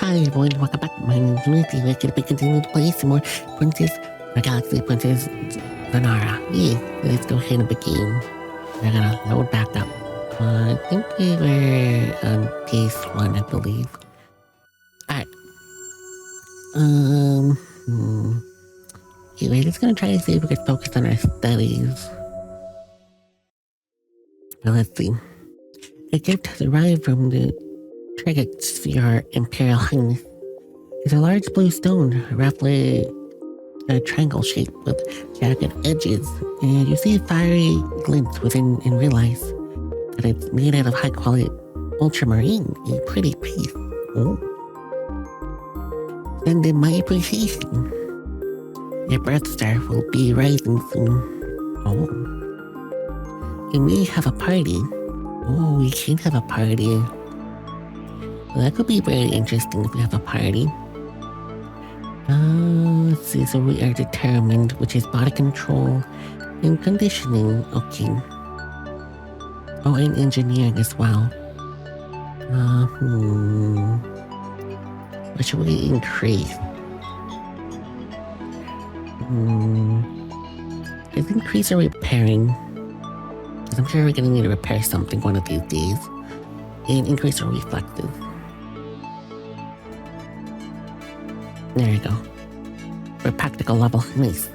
Hi everyone, welcome back. My name is Lizbie. We're going to be continuing to play some more Princess Zorana. Yeah, let's go ahead and begin. We're gonna load back up. I think we were on case 1, I believe. Alright. Anyway, just gonna try to see if we can focus on our studies. Well, let's see. A gift has arrived from the Sphere Imperial Highness. It's a large blue stone, roughly a triangle shape with jagged edges, and you see fiery glints within and realize that it's made out of high quality ultramarine, a pretty piece. Oh. Send in my appreciation. Your birth star will be rising soon. Oh. And we have a party. Oh, we can have a party. Well, that could be very interesting if we have a party. Let's see, so we are determined, which is body control and conditioning. Okay. Oh, and engineering as well. What should we increase? Let's increase our repairing. Because I'm sure we're gonna need to repair something one of these days. And increase our reflexes. There you go. For practical level, nice.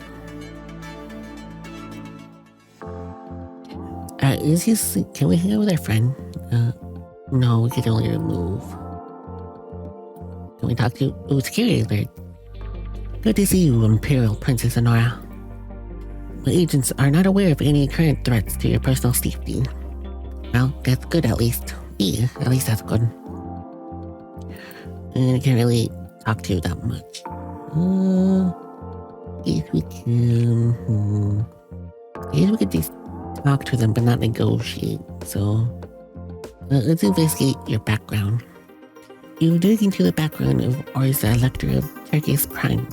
Can we hang out with our friend? No, we can only remove. Can we talk to? Oh, security alert. Good to see you, Imperial Princess Zorana. The agents are not aware of any current threats to your personal safety. Well, that's good at least. Yeah, at least that's good. And I can't really talk to you that much. If we can... If we could just talk to them but not negotiate, so... let's investigate your background. You dig into the background of Orza, Elector of Turkey's Prime.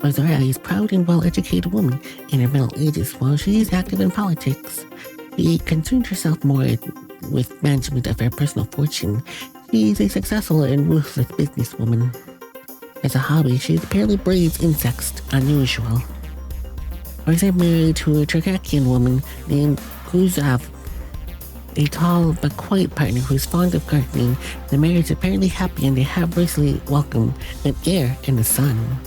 Orzara is a proud and well-educated woman in her middle ages. While she is active in politics, she concerns herself more with management of her personal fortune. She is a successful and ruthless businesswoman. As a hobby, she apparently breeds insects unusual. Orza married to a Turkakian woman named Kuzav, a tall but quiet partner who is fond of gardening. The marriage is apparently happy and they have recently welcomed an heir and a son.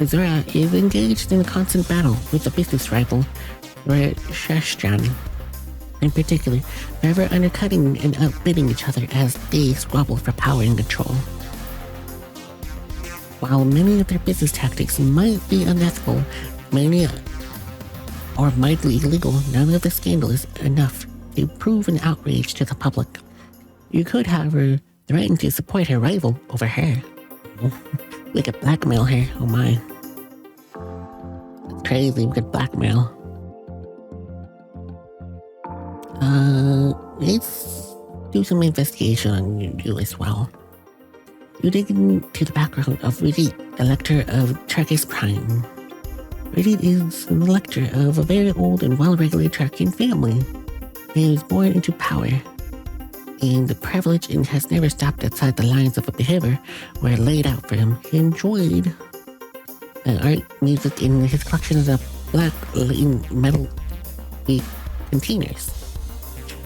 Zorana is engaged in a constant battle with a business rival, Shashjan. In particular, forever undercutting and outbidding each other as they squabble for power and control. While many of their business tactics might be unethical, many or mildly illegal, none of the scandal is enough to prove an outrage to the public. You could, however, threaten to support her rival over her. We could blackmail her, oh my. It's crazy, we could blackmail. Let's do some investigation on you as well. You dig into the background of Vryhoth, Elector of Turkey's Prime. Vryhoth is an elector of a very old and well-regulated Turkian family. He was born into power, and the privilege and has never stopped outside the lines of a behavior were laid out for him. He enjoyed art, music, and his collection of black metal containers.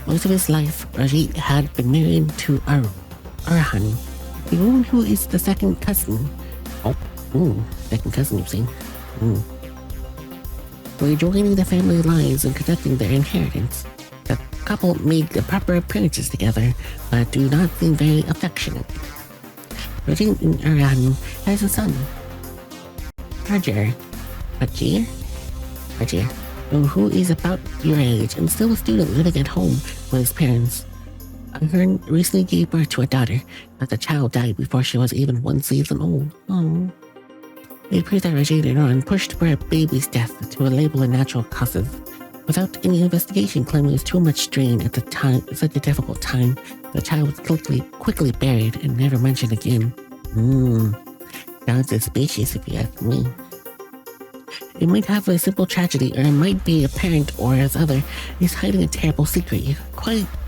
Most of his life, Vryhoth had been married to Arhan, a woman who is the second cousin. Second cousin, you see. By joining the family lines and conducting their inheritance, the couple made the proper appearances together, but do not seem very affectionate. Vryhoth and Arhan has a son, Roger, who is about your age and still a student living at home with his parents. Arhan recently gave birth to a daughter, but the child died before she was even 1 season old. Oh. It appears that Roger and Arhan pushed for a baby's death to label a natural causes. Without any investigation, claiming it was too much strain at the time, such a difficult time, the child was quickly buried and never mentioned again. Sounds suspicious if you ask me. It might have a simple tragedy, or it might be a parent or his other is hiding a terrible secret.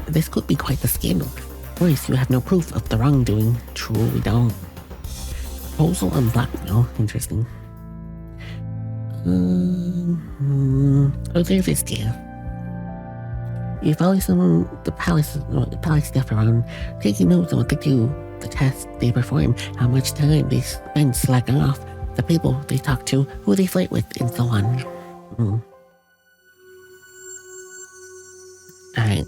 This could be quite the scandal. course, you have no proof of the wrongdoing. True, we don't. Proposal and blackmail. Interesting. There's this deal. You follow the palace staff around, taking notes on what they do, the tasks they perform, how much time they spend slacking off, the people they talk to, who they flirt with, and so on. Alright.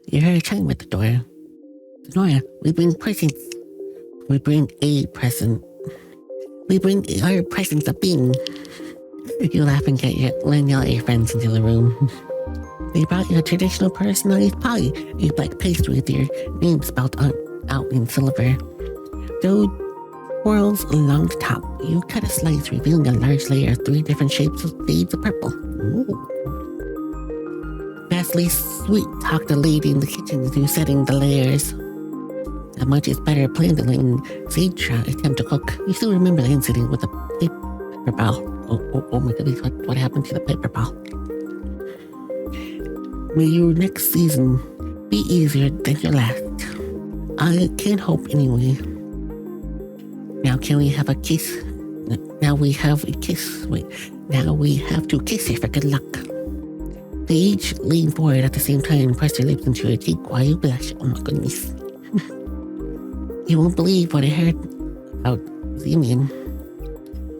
You heard a chime at the door. Nora, we bring presents. We bring a present. We bring our presents of being. You laugh and yell at your friends into the room. They brought you a traditional personalized pie, a black pastry with your name spelled out in silver. Dough swirls along the top. You cut a slice, revealing a large layer of 3 different shapes of shades of purple. Ooh. Vastly sweet, talked the lady in the kitchen into setting the layers. A much is better plan than letting Ziphora attempt to cook. You still remember the incident with the paper ball. Oh my goodness, what happened to the paper ball? May your next season be easier than your last. I can't hope anyway. Now can we have a kiss? Now we have a kiss. Wait, now we have to kiss her for good luck. They each lean forward at the same time and press their lips into your cheek while you blush. Oh my goodness. You won't believe what I heard about Zimian.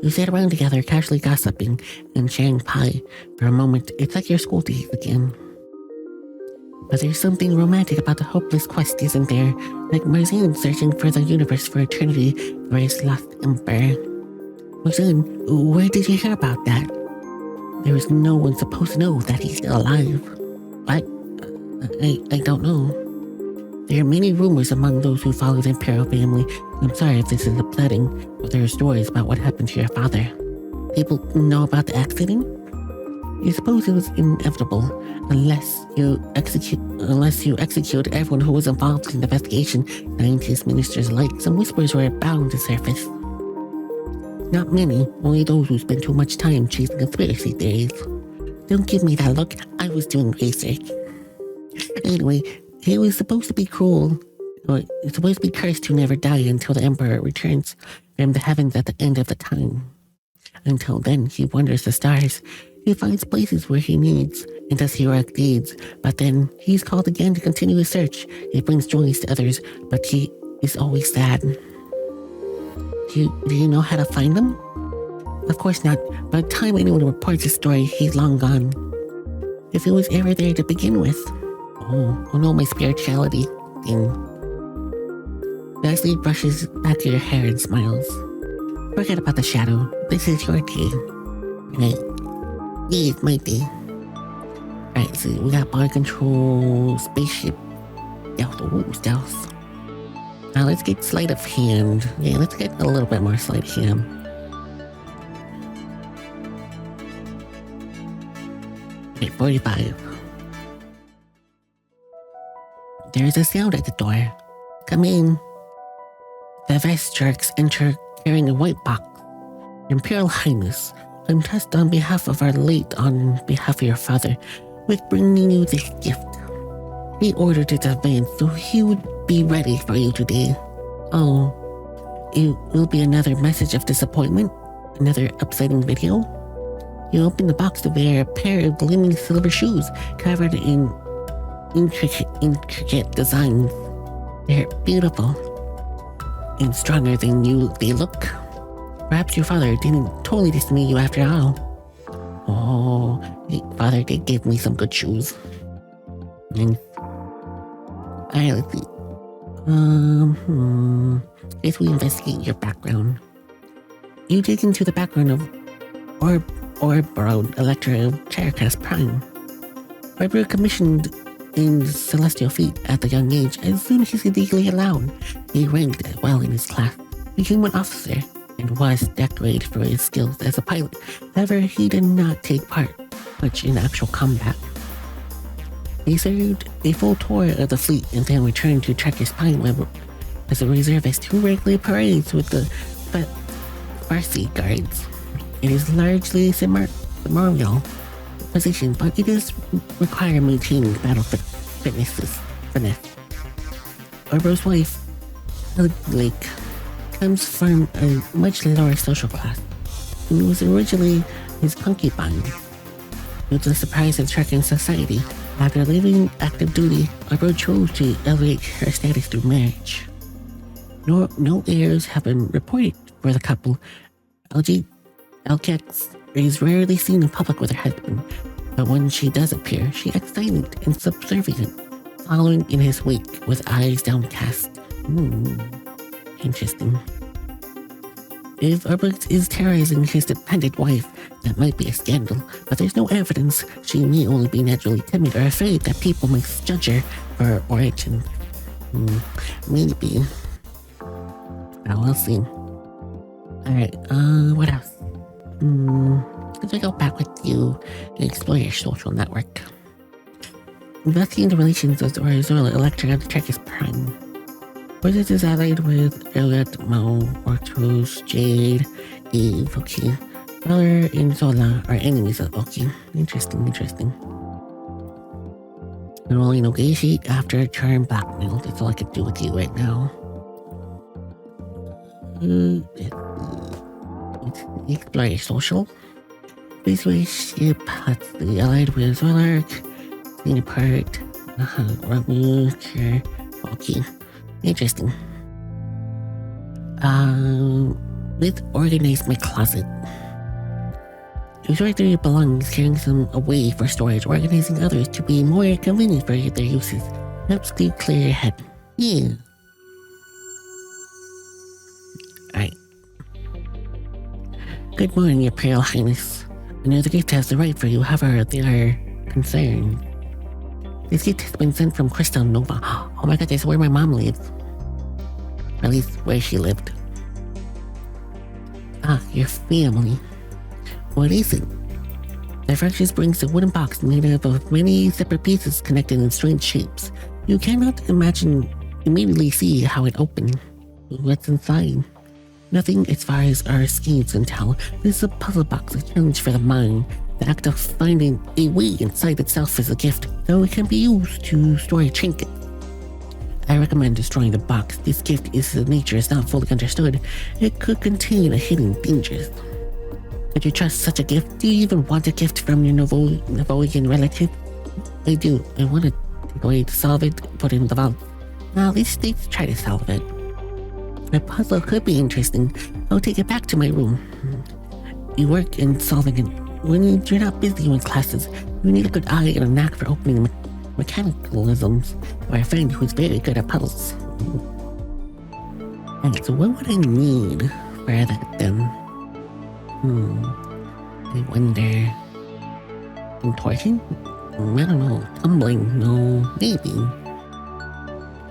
You sat around together, casually gossiping and sharing pie. For a moment, it's like your school days again. But there's something romantic about the hopeless quest, isn't there? Like Marzine searching for the universe for eternity for his lost emperor. Marzine, where did you hear about that? There is no one supposed to know that he's still alive. What? I don't know. There are many rumors among those who follow the Imperial family. I'm sorry if this is upsetting, but there are stories about what happened to your father. People know about the accident? You suppose it was inevitable, unless you execute everyone who was involved in the investigation, scientists, ministers alike. Some whispers were bound to surface. Not many, only those who spend too much time chasing conspiracy theories. Don't give me that look, I was doing research. Anyway, he was supposed to be cruel, or supposed to be cursed to never die until the Emperor returns from the heavens at the end of the time. Until then, he wanders the stars. He finds places where he needs and does heroic deeds, but then he's called again to continue his search. He brings joys to others, but he is always sad. Do you know how to find him? Of course not. By the time anyone reports his story, he's long gone. If he was ever there to begin with. Oh no, my spirituality thing. Leslie brushes back your hair and smiles. Forget about the shadow. This is your day. Right? Yeah, it's my day. Alright, so we got body control, spaceship, stealth. Now let's get sleight of hand. Yeah, let's get a little bit more sleight of hand. Okay, 45. There's a sound at the door. Come in. The vest jerks enter carrying a white box. Imperial Highness, I'm tasked on behalf of on behalf of your father, with bringing you this gift. He ordered it advanced so he would be ready for you today. Oh, it will be another message of disappointment? Another upsetting video? You open the box to bear a pair of gleaming silver shoes covered in intricate designs. They're beautiful and stronger than they look. Perhaps your father didn't totally dismiss you after all. Oh, father did give me some good shoes. Alright, let's see. If we investigate your background. You dig into the background of Orbrod, Elector of Cherkas Prime. Orbrod commissioned in celestial feat at a young age. As soon as he's legally allowed, he ranked well in his class, became an officer, and was decorated for his skills as a pilot. However, he did not take part much in actual combat. He served a full tour of the fleet and then returned to Trekker's Pine Web as a reservist who regularly parades with the Bsky guards. It is largely ceremonial position, but it does require maintaining battle fitness finesse. Orbo's wife, Lake, comes from a much lower social class. Who was originally his concubine. It was a surprise and shock in society. After leaving active duty, Orbo chose to elevate her status through marriage. No heirs have been reported for the couple. Elkex is rarely seen in public with her husband, but when she does appear, she acts silent and subservient, following in his wake with eyes downcast. Interesting. If Urbix is terrorizing his dependent wife, that might be a scandal, but there's no evidence. She may only be naturally timid or afraid that people may judge her for her origin. Maybe. Well, we'll see. Alright, what else? Let's go back with you and explore your social network. Investigating the relations of Zorana, Electra, and the track is Prime. Princess is allied with Elliot, Mo, Ortus, Jade, Eve, okay. Valor and Zola are enemies of okay. Interesting. Enrolling Ogeshi after charm blackmail. That's all I can do with you right now. Explore your social. This spaceship has the allied with Zolark, Senior Part, Rabu, okay. Interesting. Let's organize my closet. You sort through your belongings, carrying some away for storage, organizing others to be more convenient for their uses. Helps you clear your head. Yeah. Alright. Good morning, Your Imperial Highness. I know the gift has the right for you, however, they are concerned. This gift has been sent from Crystal Nova. Oh my god, this is where my mom lives. At least where she lived. Ah, your family. What is it? The fractures brings a wooden box made up of many separate pieces connected in strange shapes. You cannot immediately see how it opened. What's inside? Nothing as far as our schemes can tell. This is a puzzle box, a challenge for the mind. The act of finding a way inside itself is a gift, though it can be used to store a trinket. I recommend destroying the box. This gift is nature is not fully understood. It could contain a hidden dangers. Could you trust such a gift? Do you even want a gift from your Novoian relative? I do. I want to take away to solve it, put it in the vault. Now, let's try to solve it. The puzzle could be interesting. I'll take it back to my room. You work in solving it. When you're not busy with classes, you need a good eye and a knack for opening mechanicalisms, or a friend who's very good at puzzles. Alright, so what would I need for that then? I wonder... Contortion? I don't know. Tumbling? No. Maybe.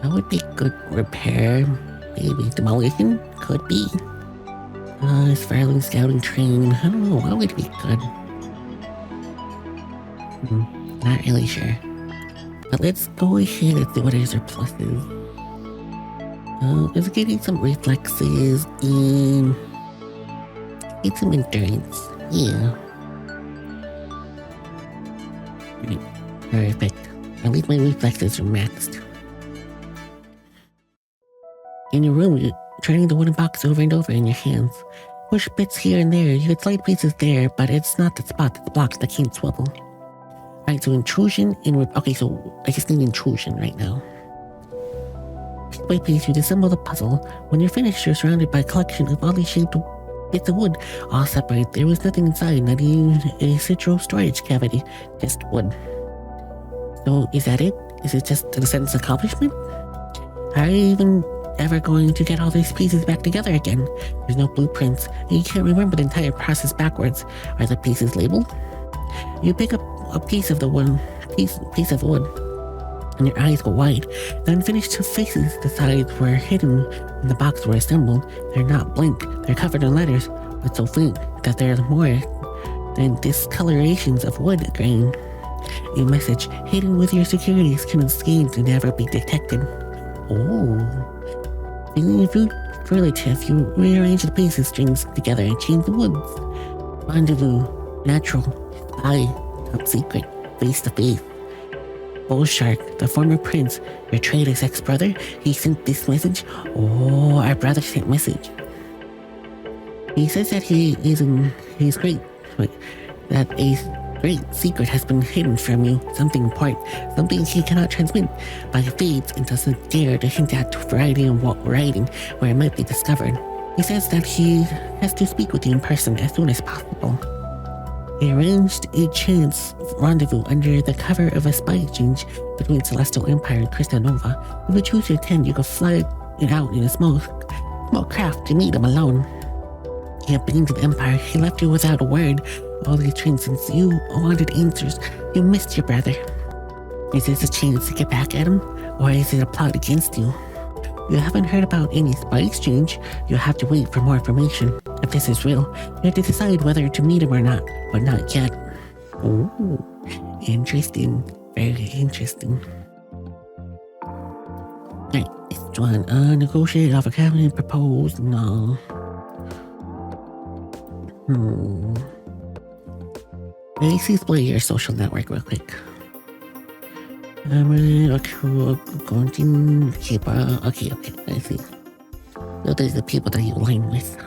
That would be good repair. Maybe. Demolition? Could be. Spiraling scouting train. I don't know. What would be good? Not really sure. But let's go ahead and see what is our pluses. It's getting some reflexes and... Need some endurance. Yeah. Right. Perfect. At least my reflexes are maxed. In your room, you're turning the wooden box over and over in your hands. Push bits here and there. You could slide pieces there, but it's not the spot that's blocked that can't swivel. Alright, so intrusion and okay, so I just need intrusion right now. Piece by piece, you disassemble the puzzle. When you're finished, you're surrounded by a collection of oddly shaped bits of wood, all separate. There was nothing inside, not even a central storage cavity, just wood. So, is that it? Is it just a sense of accomplishment? Are you even ever going to get all these pieces back together again? There's no blueprints, and you can't remember the entire process backwards. Are the pieces labeled? You pick up a piece of the wood, piece of wood, and your eyes go wide. The unfinished faces, the sides were hidden when the box were assembled. They're not blank, they're covered in letters, but so faint that they're more than discolorations of wood grain. A message hidden with your securities can escape and never be detected. Oh. Feeling furtive, you rearrange the pieces strings together and change the woods. Rendezvous, natural, spy, top secret, face to face. Bullshark, the former prince, betrayed his ex-brother. He sent this message. Oh, our brother sent message. He says that he's great. Wait, that a great secret has been hidden from you. Something important, something he cannot transmit by fates and doesn't dare to hint at writing where it might be discovered. He says that he has to speak with you in person as soon as possible. They arranged a chance rendezvous under the cover of a spy exchange between Celestial Empire and Twinnova. If you choose to attend, you can fly it out in a small craft to meet him alone. He had been to the Empire. He left you without a word. All these trains since you wanted answers. You missed your brother. Is this a chance to get back at him? Or is it a plot against you? You haven't heard about any spy exchange. You have to wait for more information. If this is real, you have to decide whether to meet him or not, but not yet. Ooh, interesting. Very interesting. Alright, next one. Negotiate off a cabinet, propose. No. Let's see, explore your social network real quick. Okay, I see. So there's the people that you align with.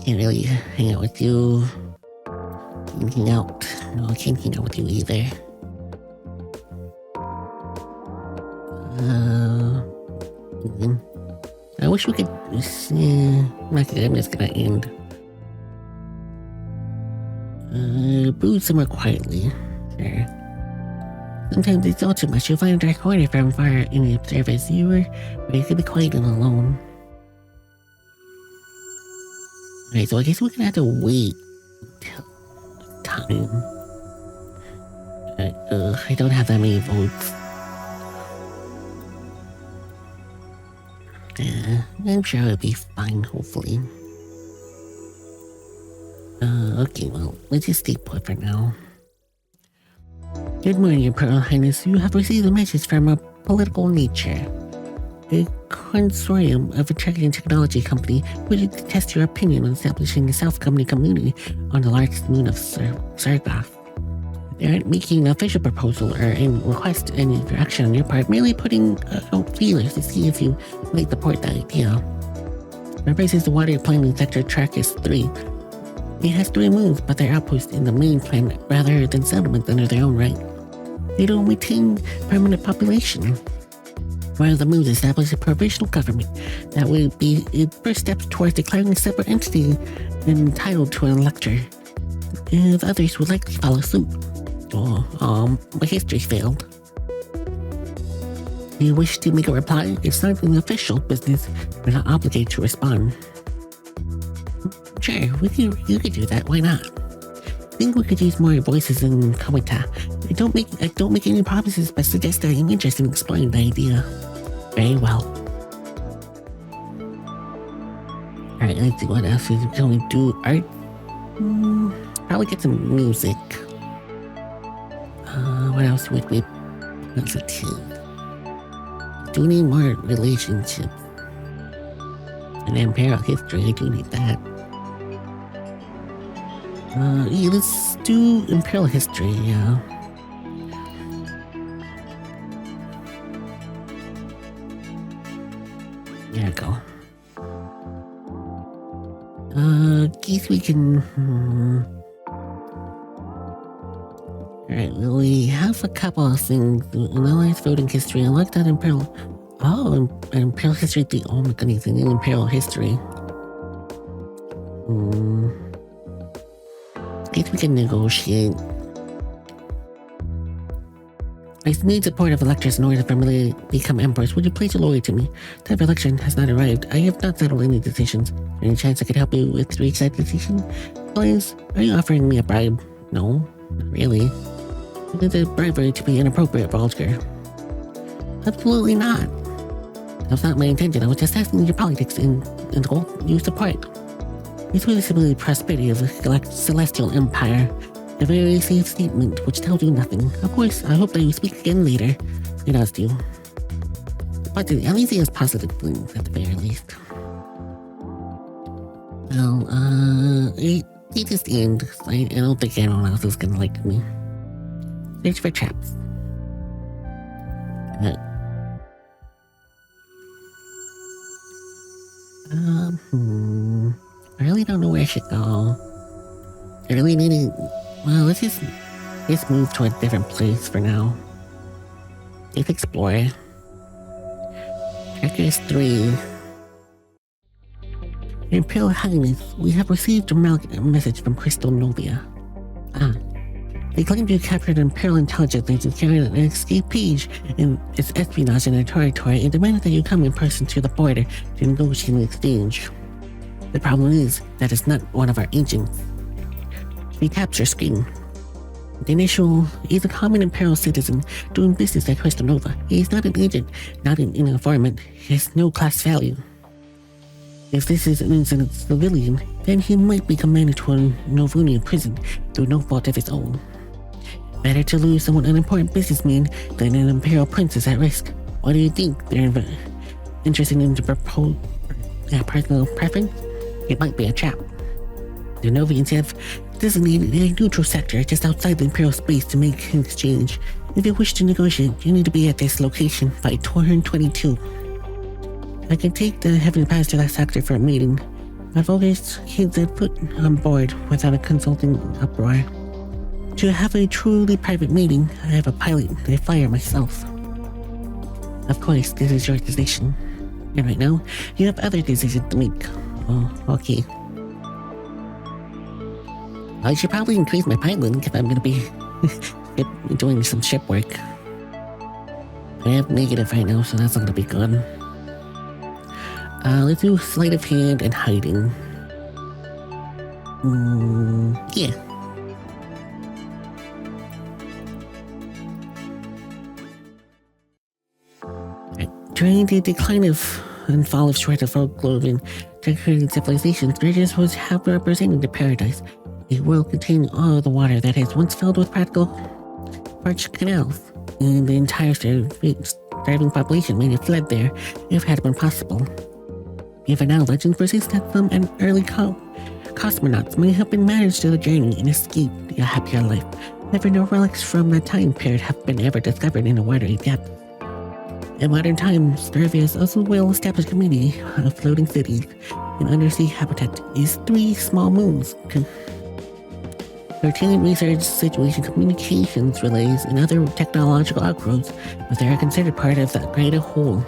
Can't really hang out with you. Can't hang out. No, I can't hang out with you either. I wish we could. I'm just gonna end. Brood somewhere quietly. Sure. Sometimes it's all too much. You'll find a dark corner from far in the observer's viewer, where you can be quiet and alone. Alright, so I guess we're gonna have to wait till time. I don't have that many votes. I'm sure it'll be fine, hopefully. Okay, well, let's just stay put for now. Good morning, Your Imperial Highness. You have received a message from a political nature. A consortium of a targeting technology company wishes to test your opinion on establishing a self-governing community on the largest moon of Zryhoth. They aren't making an official proposal or any request any action on your part, merely putting out feelers to see if you might support that idea. Replaces the water planning sector Trackers 3. It has 3 moons, but they're outposts in the main planet rather than settlements under their own right. They don't retain permanent population. While the moons establish a provisional government, that would be its first steps towards declaring a separate entity entitled to an elector. And others would likely follow suit. But history failed. Do you wish to make a reply? It's not an official business. We're not obligated to respond. Sure, you could do that. Why not? I think we could use more voices in Komita. I don't make any promises, but suggest that I'm interested in exploring the idea. Very well. Alright, let's see what else we can do. Art? Probably get some music. What else would we positive? Do need more relationships. And imperial history, I do need that. Yeah, let's do imperial history, yeah. There we go. Guess we can... Alright, well, we have a couple of things. Analyze voting history. I like that imperial... Oh, imperial history. Oh my goodness, I need imperial history. Guess we can negotiate. I need support of electors in order for me to become empress. Would you please loyal to me? Time for election has not arrived. I have not settled any decisions. Any chance I could help you with reach that decision? Please, are you offering me a bribe? No, not really. Is a bribery to be inappropriate, vulgar? Absolutely not. That was not my intention. I was just asking your politics and the goal you support. This was simply the prosperity of the Celestial Empire. A very safe statement which tells you nothing. Of course, I hope that you speak again later. It does do. But at least it has positive things at the very least. Well, See this end. I don't think anyone else is gonna like me. Search for traps. I really don't know where I should go. I really need to... Well, let's move to a different place for now. Let's explore. Trackers 3. Imperial Highness, we have received a message from Crystal Novia. They claim you captured Imperial intelligence agents carrying an escape page in its espionage in their territory and demanded that you come in person to the border to negotiate an exchange. The problem is that it's not one of our agents. We taps your screen. The initial is a common Imperial citizen doing business at Crystal Nova. He is not an agent, not an informant. He has no class value. If this is an innocent civilian, then he might be commanded to a Novunian prison through no fault of his own. Better to lose someone unimportant businessman than an Imperial princess at risk. What do you think? They're interested in the personal preference? It might be a trap. The Novians have designated a neutral sector just outside the Imperial space to make an exchange. If you wish to negotiate, you need to be at this location by 222. I can take the Heaven Pass to that sector for a meeting. I've always hid the foot on board without a consulting uproar. To have a truly private meeting, I have a pilot and a flyer myself. Of course, this is your decision. And right now, you have other decisions to make. Oh, okay. I should probably increase my piloting if I'm gonna be doing some ship work. I have negative right now, so that's not gonna be good. Let's do sleight of hand and hiding. Yeah. During the decline of and fall of shreds of folk globe and decorating civilizations, dredgers was have representing the paradise, a world containing all the water that has once filled with practical parched canals, and the entire starving population may have fled there if it had been possible. Even now, legends persist that some early cosmonauts may have been managed to the journey and escaped a happier life. However, no relics from that time period have been ever discovered in the watery depths. In modern times, Starvia is also a well-established community of floating cities. An undersea habitat is 3 small moons. Routine research, situation communications relays, and other technological outgrowths, but they are considered part of that greater whole.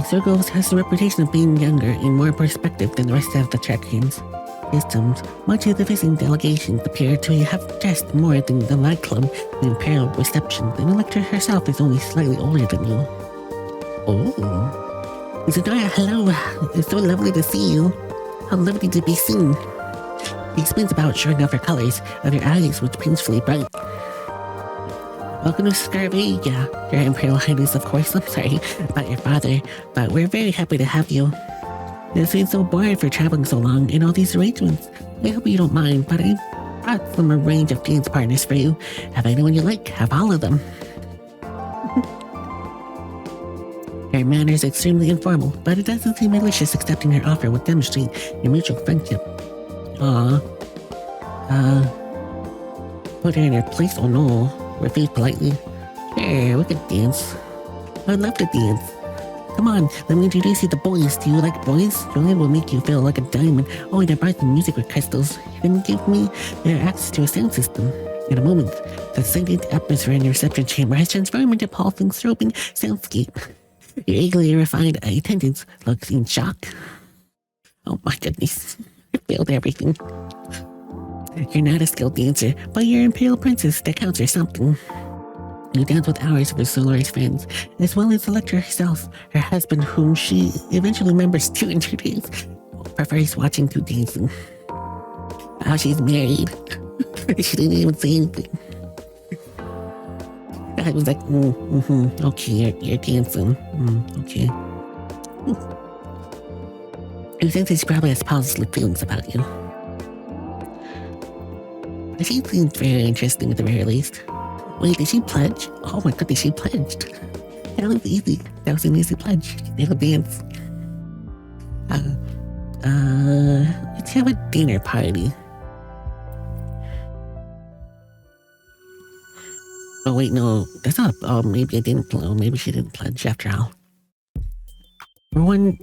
Circles has the reputation of being younger and more perspective than the rest of the check-ins systems. Much of the visiting delegations appear to have dressed more than the nightclub and Imperial reception. The Electra herself is only slightly older than you. Oh. Isadora, hello. It's so lovely to see you. How lovely to be seen. She spins about, showing off her colors of your eyes, which painfully bright. Welcome to Scarvia, your Imperial Highness, of course. I'm sorry about your father, but we're very happy to have you. It's been so bored for traveling so long and all these arrangements. I hope you don't mind, but I brought a range of dance partners for you. Have anyone you like? Have all of them. Her manner is extremely informal, but it doesn't seem malicious. Accepting her offer would demonstrate your mutual friendship. Put her in her place? Oh no. Refuse politely. Sure, we could dance. I'd love to dance. Come on, let me introduce you to boys. Do you like boys? Julian will make you feel like a diamond. Oh, and I brought some music with crystals. Then give me access to a sound system. In a moment, the silent atmosphere in your reception chamber has transformed into pulsing, throbbing soundscape. Your eagerly refined attendants looks in shock. Oh my goodness, I failed everything. You're not a skilled dancer, but you're an Imperial Princess. That counts for something. You dance with hours of her Solaris friends, as well as the lecturer herself. Her husband, whom she eventually remembers to introduce, prefers watching to dancing. Oh, she's married. She didn't even say anything. I was like, okay, you're dancing. Okay. You think she probably has positive feelings about you. She seems very interesting at the very least. Wait, did she pledge? Oh my goodness, she pledged. That was easy. That was an easy pledge. It'll dance. Let's have a dinner party. Oh wait, no, that's not. Oh, maybe I didn't. Oh, maybe she didn't pledge after all. For one,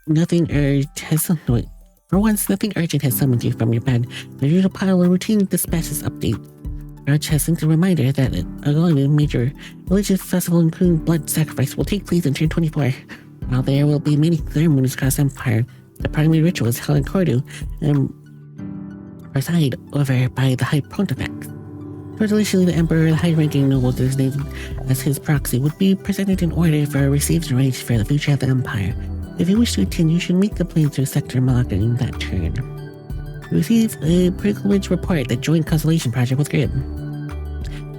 nothing urgent has wait. For once, nothing urgent has summoned you from your bed. The usual pile of routine dispatches update. Urge has sent a reminder that a major religious festival including blood sacrifice will take place in Turn 24. While there will be many ceremonies across the Empire, the primary ritual is held in Cordu and presided over by the High Pontifex. Traditionally, the Emperor, the high-ranking noble designated as his proxy, would be presented in order for receives and arranged for the future of the Empire. If you wish to attend, you should make the plane to Sector Malaka in that turn. You receive a privileged report that joint constellation project with Grid.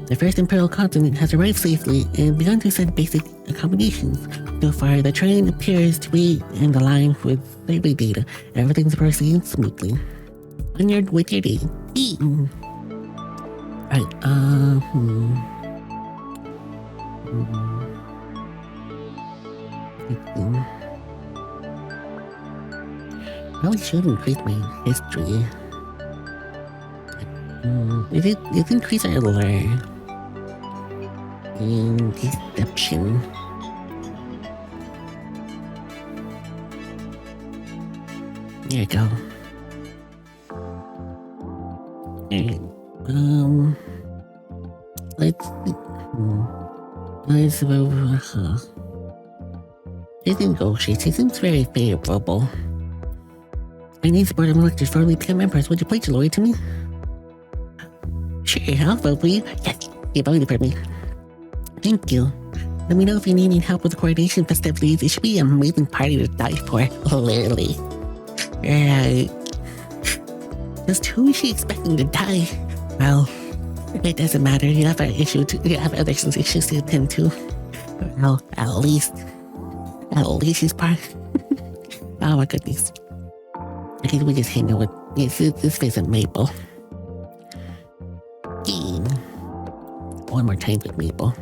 The first Imperial continent has arrived safely and begun to send basic accommodations. So far, the train appears to be in the line with survey data. Everything's proceeding smoothly. On your with your day. Right, Probably should increase my history. It increase our lore and deception. There you go. Alright, let's it negotiates. It seems very favorable. I need support of electors for only 10 members. Would you pledge loyalty to me? Sure, I'll vote for you. Yes, you voted for me. Thank you. Let me know if you need any help with the coordination festivities. It should be an amazing party to die for, literally. Right. Just who is she expecting to die? Well, it doesn't matter. You have an issue to, you have other issues to attend to. Well, at least she's part. Oh my goodness. Okay, we just hang out with this isn't Maple. One more time with Maple.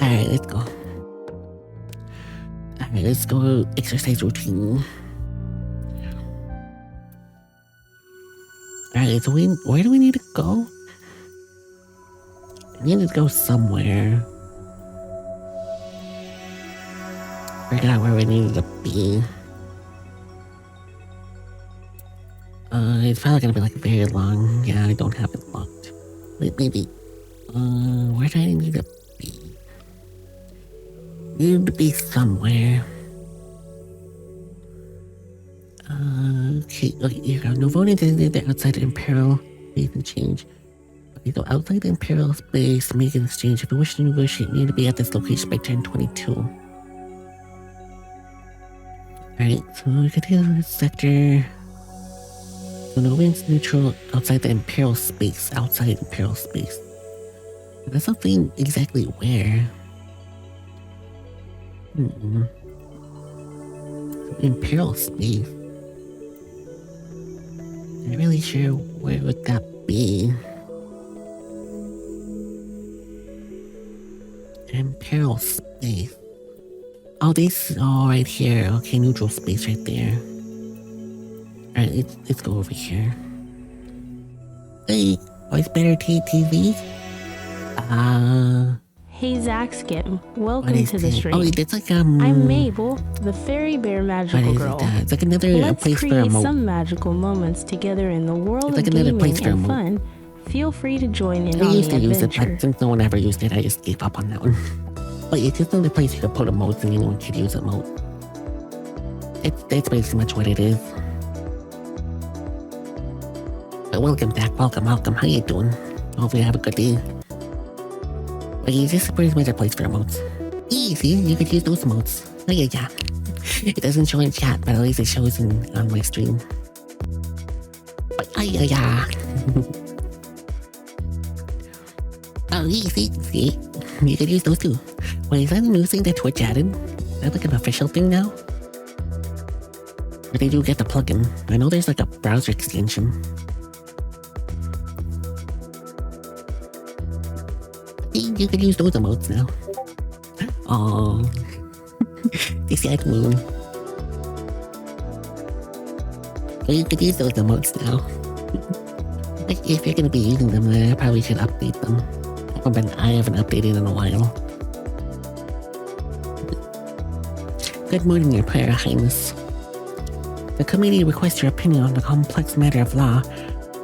Alright, let's go. Alright, let's go exercise routine. Alright, so where do we need to go? We need to go somewhere. Figure out where we need to be. It's probably gonna be like very long. Yeah, I don't have it locked. Wait, maybe. Where do I need to be? Need to be somewhere. Okay, here we go. No voting designated outside the Imperial space and change. Okay, so outside the Imperial space, make an exchange. If you wish to negotiate, you need to be at this location by turn 22. Alright, so we could do this sector. So no one's neutral outside the Imperial space. Outside Imperial space. That's not saying exactly where. Imperial space. Not really sure where would that be. Imperial space. Oh, this all right here. Okay, neutral space right there. Alright, let's go over here. Hey, what's better TV? Hey Zaxkim, welcome to the stream. Oh, it's like I'm Mabel, the fairy bear magical girl. It's like another Let's place for create some magical moments together in the world of gaming and fun. Feel free to join in on the adventure. I used to use it, but since no one ever used it, I just gave up on that one. But it's just another place you can put emotes and anyone could use emotes. That's basically much what it is. But welcome back, welcome. How you doing? Hopefully you have a good day. But it's just pretty much a place for emotes. Easy, you could use those emotes. Oh yeah. It doesn't show in chat, but at least it shows on my stream. But yeah. Oh, see? You could use those too. Wait, is that a new thing that Twitch added? Is that like an official thing now? Or they do get the plugin? I know there's like a browser extension. See, you could use those emotes now. Oh, they said moon. So you could use those emotes now. If you're going to be using them, then I probably should update them. But I haven't updated in a while. Good morning, Your Imperial Highness. The committee requests your opinion on the complex matter of law.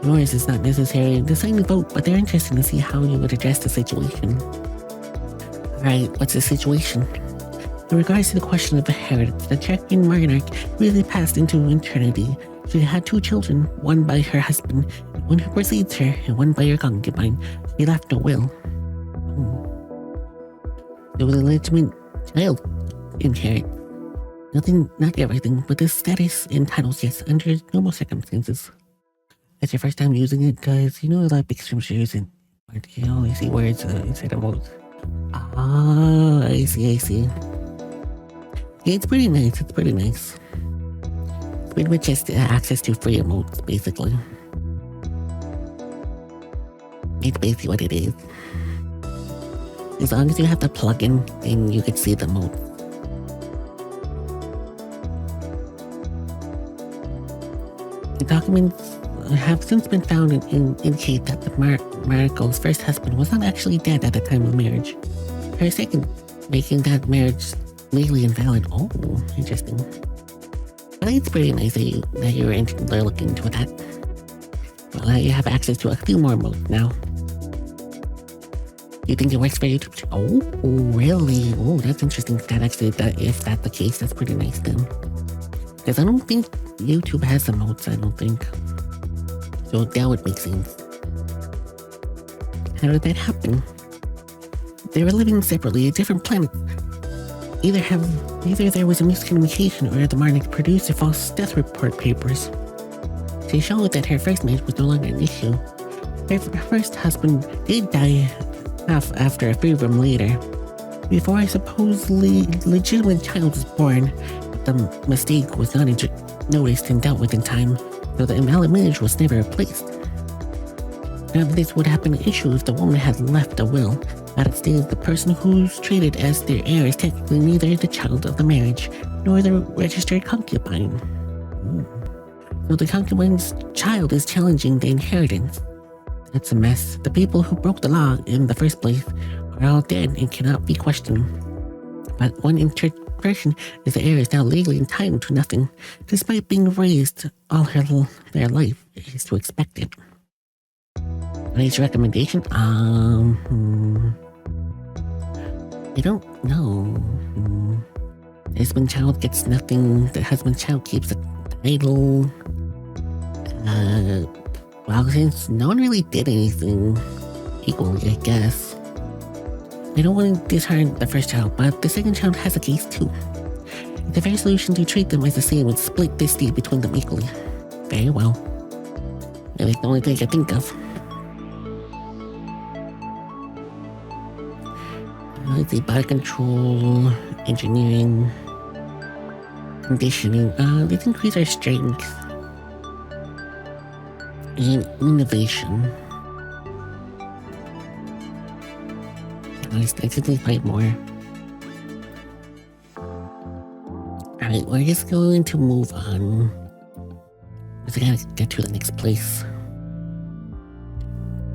Yours is not necessary in deciding the vote, but they're interested to see how you would address the situation. Alright, what's the situation? In regards to the question of inheritance, the Czechien monarch really passed into eternity. She had 2 children, one by her husband, one who precedes her, and one by her concubine. She left no will. There was a legitimate child inherit. Nothing, not everything, but the status and titles, yes, under normal circumstances. That's your first time using it, guys. You know a lot of big streamers use it, but you only see words instead of words. Ah, I see. Yeah, it's pretty nice, It's pretty much just access to free emotes, basically. It's basically what it is. As long as you have the plugin, then you can see the emotes. The documents have since been found and indicate that the Mariko's first husband was not actually dead at the time of marriage. Her second, making that marriage legally invalid. Oh, interesting. But it's pretty nice that you're looking into that. Well, now you have access to a few more modes now. Do you think it works for YouTube? Oh, really? Oh, that's interesting. If that's the case, that's pretty nice then. Because I don't think YouTube has the modes, I don't think. So that would make sense. How did that happen? They were living separately at different planets. Either there was a miscommunication or the monarch produced false death report papers. They showed that her first marriage was no longer an issue. Her first husband did die after a few of them later, before a supposedly legitimate child was born. But the mistake was not noticed and dealt with in time, so the invalid marriage was never replaced. Now this would have been an issue if the woman had left a will, but it states the person who's treated as their heir is technically neither the child of the marriage, nor the registered concubine. So the concubine's child is challenging the inheritance. That's a mess. The people who broke the law in the first place are all dead and cannot be questioned. But one interpretation is the heir is now legally entitled to nothing, despite being raised all their life. It is to expect it. Today's recommendation? I don't know. The husband child gets nothing. The husband child keeps the title. Well, since no one really did anything equally, I guess. I don't want to dishearten the first child, but the second child has a case too. The fair solution to treat them as the same would split this deed between them equally. Very well. That's the only thing I can think of. Let's see, body control, engineering, conditioning. Let's increase our strength. And innovation. Let's actually fight more. Alright, we're just going to move on. Because I gotta get to the next place.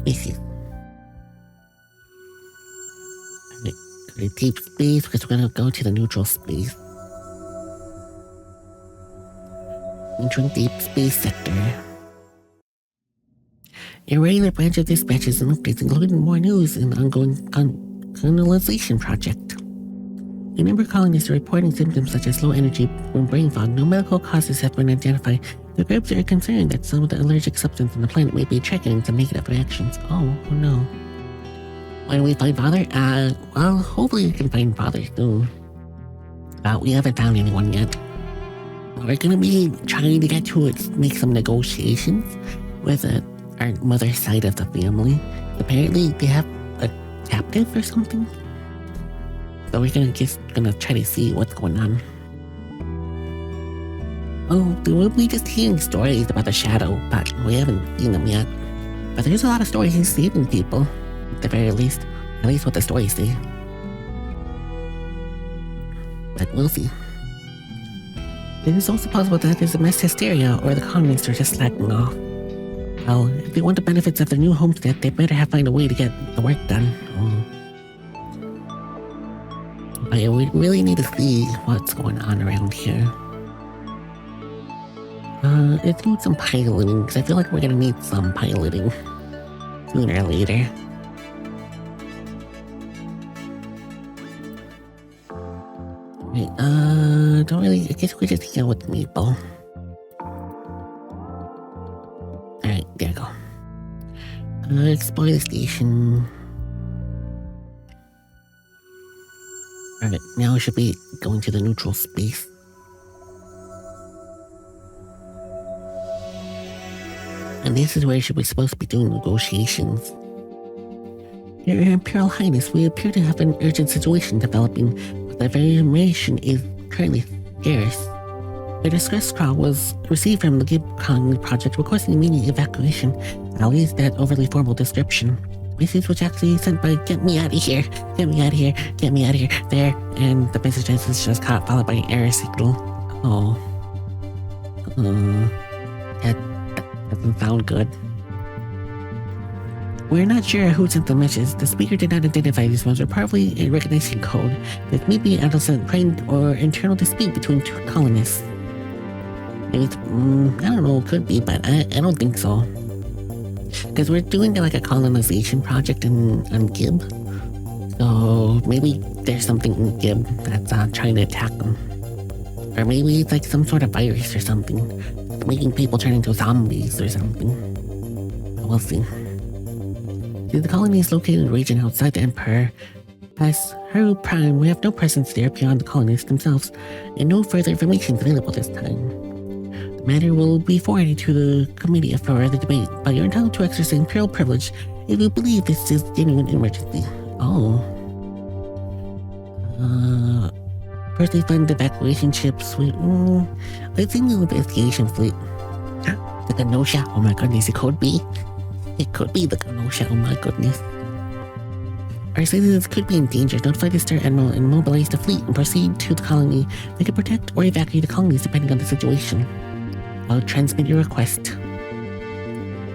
This is go to deep space because we're gonna go to the neutral space. Entering deep space sector. A regular branch of dispatches and updates, including more news and ongoing colonization project. A number of colonists are reporting symptoms such as low energy and brain fog. No medical causes have been identified. The groups are concerned that some of the allergic substance on the planet may be triggering some negative reactions. Oh no. Why do we find Father? Well, hopefully we can find Father soon. We haven't found anyone yet. We're gonna be trying to get to it, make some negotiations with our mother's side of the family. Apparently they have a captive or something. So we're gonna try to see what's going on. Oh, we'll be just hearing stories about the shadow, but we haven't seen them yet. But there's a lot of stories he's saving people, at the very least. At least what the stories say. But we'll see. It is also possible that there's a mass hysteria or the colonists are just slacking off. Well, if they want the benefits of the new homestead, they better find a way to get the work done. But we really need to see what's going on around here. Let's do some piloting, because I feel like we're gonna need some piloting sooner or later. Right, don't really, I guess we just hang out with Maple. Alright, there we go. Explore the station. Alright, now we should be going to the neutral space. And this is where she was supposed to be doing negotiations. Your Imperial Highness, we appear to have an urgent situation developing, but the very information is currently scarce. A distress call was received from the GIF Colony Project requesting immediate evacuation. I'll use that overly formal description. Message was actually sent by "Get me out of here, get me out of here, get me out of here," there, and the message is just caught, followed by an error signal. Oh. That doesn't sound good. We're not sure who sent the message. The speaker did not identify these ones, or probably a recognition code. This may be an adolescent friend or internal dispute between two colonists. Maybe it's, I don't know, it could be, but I don't think so. Because we're doing like a colonization project on Gib. So maybe there's something in Gib that's trying to attack them. Or maybe it's like some sort of virus or something, making people turn into zombies or something. We'll see. The colony is located in a region outside the Empire. As Haru Prime, we have no presence there beyond the colonists themselves, and no further information is available this time. The matter will be forwarded to the committee for the debate, but you're entitled to exercise imperial privilege if you believe this is a genuine emergency. Oh. Firstly, fund evacuation ships. Let's see the investigation fleet. The Ganosha, oh my goodness, it could be. It could be the Ganosha, oh my goodness. Our citizens could be in danger. Notify the Star Admiral and mobilize the fleet and proceed to the colony. They can protect or evacuate the colonies depending on the situation. I'll transmit your request.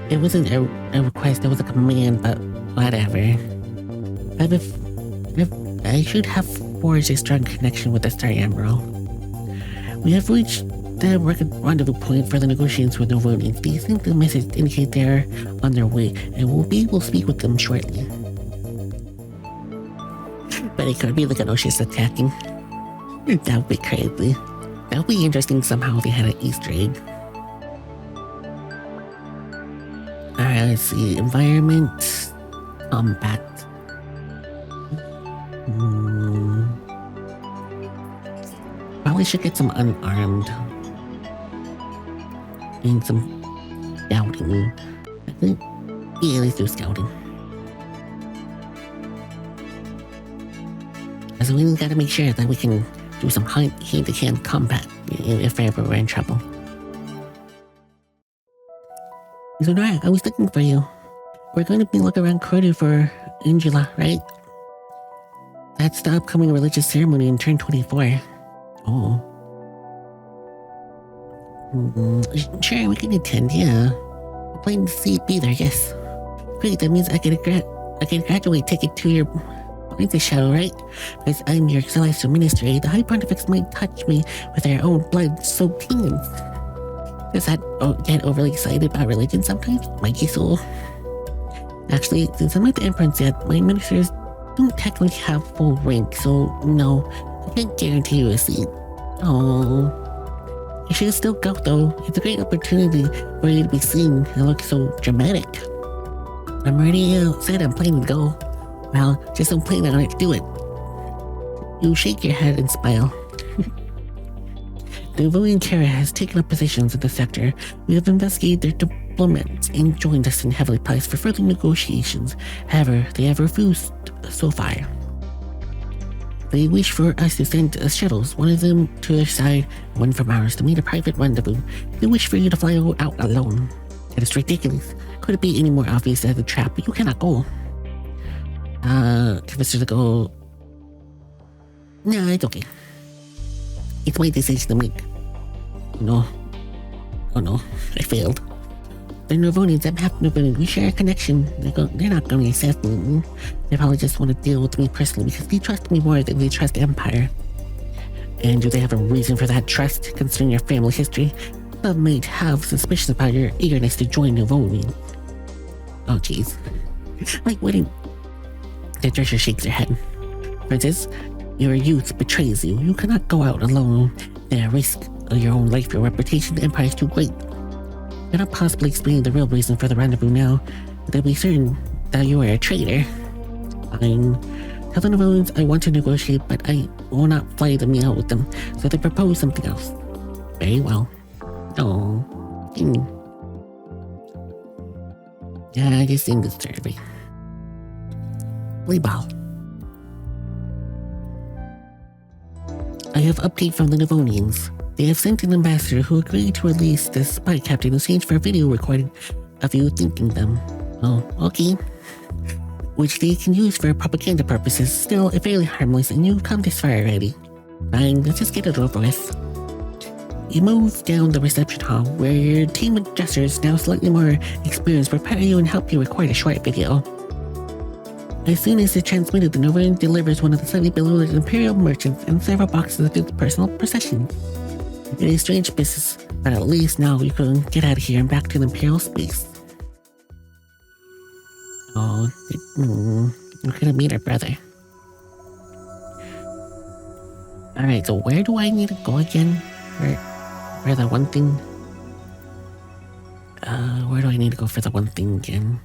It wasn't a request, it was a command, but whatever. I should have forged a strong connection with the Star Admiral. We have reached the rendezvous point for the negotiations with Nova and they think the message indicate they're on their way, and we'll be able to speak with them shortly. But it could be the Ganoshi's attacking. That would be crazy. That would be interesting somehow if they had an Easter egg. Alright, let's see. Environment. Combat. Probably should get some unarmed. And some scouting. I think. Yeah, let's do scouting. So we gotta make sure that we can do some hand-to-hand combat if ever we're in trouble. So right, I was looking for you. We're going to be looking around Koru for Angela, right? That's the upcoming religious ceremony in turn 24. Oh. Sure, we can attend, yeah. I'm planning to see it be there, yes. Great, that means I get a graduate ticket to your Princess show, right? Because I'm your celestial ministry, the High Pontifex might touch me with their own blood-soaked hands. Does that get overly excited about religion sometimes? Might be so. Actually, since I'm not the Empress yet, my ministers don't technically have full rank, so no, I can't guarantee you a seat. Oh, you should still go though. It's a great opportunity for you to be seen and look so dramatic. I'm already said I'm planning to go. Well, just don't plan on it to do it. You shake your head and smile. The Volian Kara has taken up positions in the sector. We have investigated their diplomats and joined us in heavily priced for further negotiations. However, they have refused so far. They wish for us to send shuttles, one of them to their side, one from ours, to meet a private rendezvous. They wish for you to fly out alone. That is ridiculous. Could it be any more obvious as a trap? But you cannot go. Convince her to go. No, it's okay. It's my decision to make. No. Oh no, I failed. The Nervonians that have Nervonians, we share a connection. They're not going to assassinate me. They probably just want to deal with me personally because they trust me more than they trust Empire. And do they have a reason for that trust, considering your family history? Some might have suspicions about your eagerness to join Nervonians. Oh jeez. Like wedding. The dresser shakes her head. Princess, your youth betrays you. You cannot go out alone. At risk of your own life, your reputation, the Empire is too great. I cannot possibly explain the real reason for the rendezvous now, but they'll be certain that you are a traitor. Fine. Tell the Nervonians I want to negotiate, but I will not fly the meal with them, so they propose something else. Very well. Oh. Yeah, this thing is disturbing. Lizbie. I have update from the Nervonians. They have sent an ambassador who agreed to release the spy captain in exchange for a video recording of you thanking them. Oh, okay. Which they can use for propaganda purposes. Still, fairly harmless, and you've come this far already. Fine, let's just get it over with. You move down the reception hall, where your team of dressers, now slightly more experienced, prepare you and help you record a short video. As soon as it's transmitted, the Nervonian delivers one of the slightly below-decked Imperial merchants and several boxes of his personal possessions. It is strange business, but at least now you can get out of here and back to the Imperial space. Oh, we're gonna meet our brother. Alright, so where do I need to go again? For the one thing? Where do I need to go for the one thing again?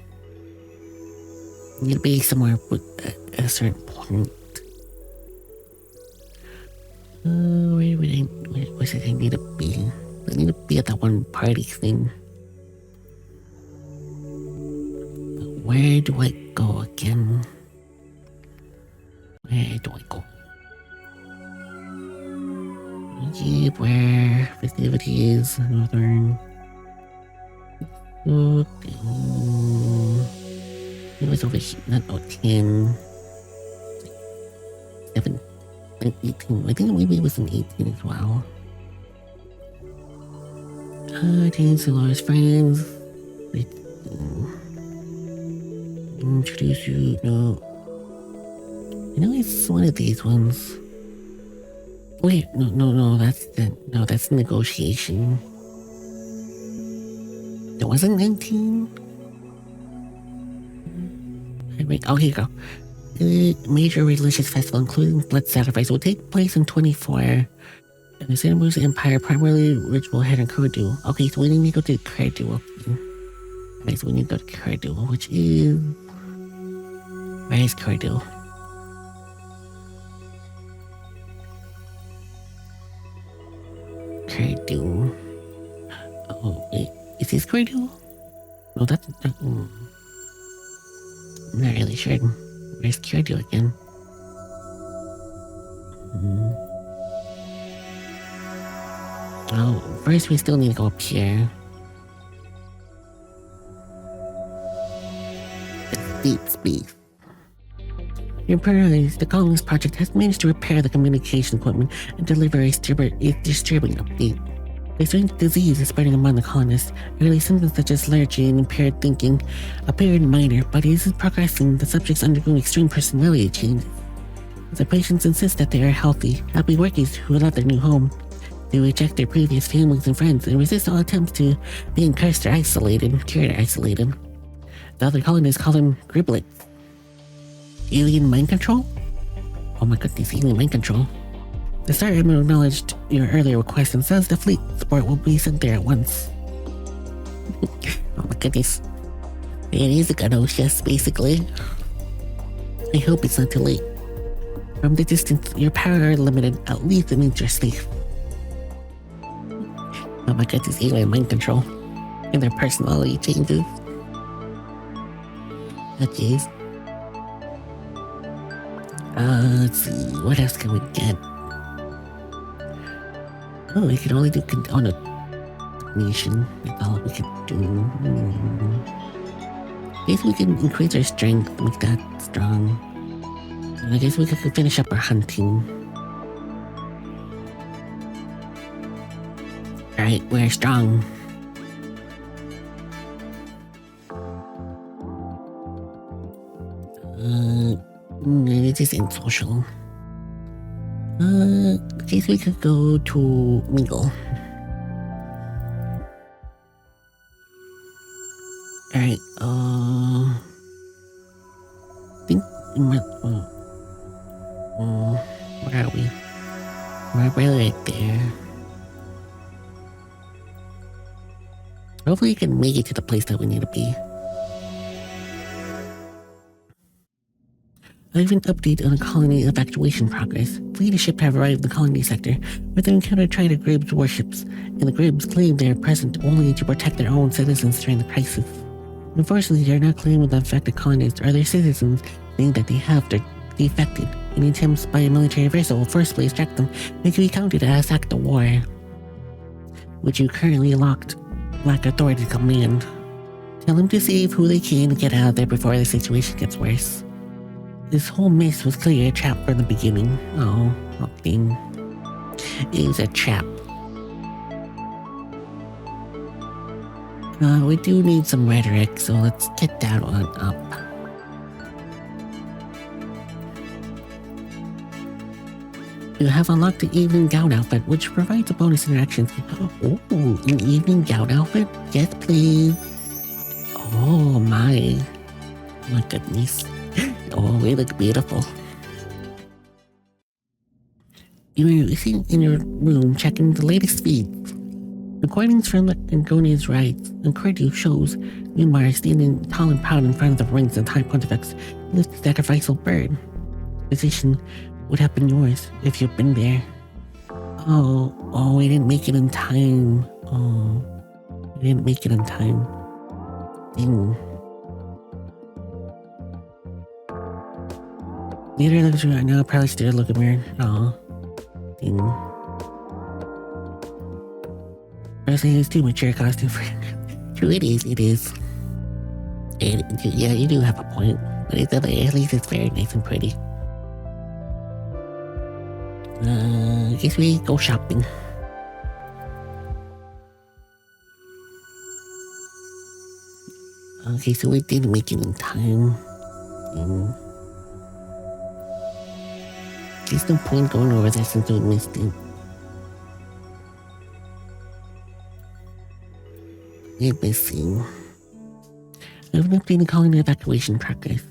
I need to be somewhere with a certain point. Where was it I need to be? I need to be at that one party thing. But where do I go again? Where do I go? Jeep, where? Festivities, Northern. It was over here, not 10. 7, 18. I think maybe it was an 18 as well. 10 Solars friends. Introduce you, no. I know it's one of these ones. Wait, no, that's negotiation. It wasn't 19? Oh, here you go. The major religious festival, including blood sacrifice, will take place in 24. The Cinemus Empire, primarily ritual head in Kurdu. Okay, so we need to go to Kurdu. Okay, so we need to go to Kurdu, which is... Where is Kurdu? Kurdu. Oh, wait. Is this Kurdu? No, that's... I'm not really sure. Where's Kurdu again? Oh, first we still need to go up here. Deep space. Your priorities, the Colonist Project has managed to repair the communication equipment and deliver a disturbing update. A strange disease is spreading among the colonists. Early symptoms such as lethargy and impaired thinking appeared minor, but as it is progressing, the subjects undergoing extreme personality changes. The patients insist that they are healthy, happy workers who love their new home. They reject their previous families and friends and resist all attempts to being cursed or cured or isolated. The other colonists call them griblets. Alien mind control? Oh my goodness, alien mind control. The Star Admiral acknowledged your earlier request and says the fleet support will be sent there at once. Oh my goodness. It is a Glacia, basically. I hope it's not too late. From the distance, your power are limited, at least it means you're safe. Oh my goodness, alien mind control. And their personality changes. Oh jeez. Let's see, what else can we get? Oh, we can only do nation. That's all we can do. I guess we can increase our strength, make that strong. And I guess we could finish up our hunting. Alright, we're strong. It isn't social. I guess we could go to Mingle. Alright, think where are we? We're right there. Hopefully we can make it to the place that we need to be. I have an update on the colony evacuation progress. Fleet of ships have arrived in the colony sector, where they encountered Trader Gribb's warships, and the Gribbs claim they are present only to protect their own citizens during the crisis. Unfortunately, they are not claiming the affected colonists or their citizens, saying that they have defected. Any attempts by a military vessel will forcibly extract them and can be counted as an act of war, which you currently lack authority to command. Tell them to save who they can and get out of there before the situation gets worse. This whole mess was clearly a trap from the beginning. Oh, thing. It was a trap. We do need some rhetoric, so let's get that one up. You have unlocked the evening gown outfit, which provides a bonus interaction. Oh, an evening gown outfit? Yes, please. Oh my goodness. Oh, we look beautiful. You are sitting in your room checking the latest feeds. Recordings from the Angonia's rides and Cordu shows Newmar standing tall and proud in front of the rings and high pontifex with the sacrificial bird. Position would have been yours if you'd been there. Oh, we didn't make it in time. Oh, we didn't make it in time. Dang. Neither looks right now, probably still looking weird. Oh, dang. Personally, it's too mature costume for true, it is. Yeah, you do have a point. But at least it's very nice and pretty. I guess we go shopping. Okay, so we did make it in time. There's no point going over there since we missed it. We're missing. I have an update calling the evacuation progress.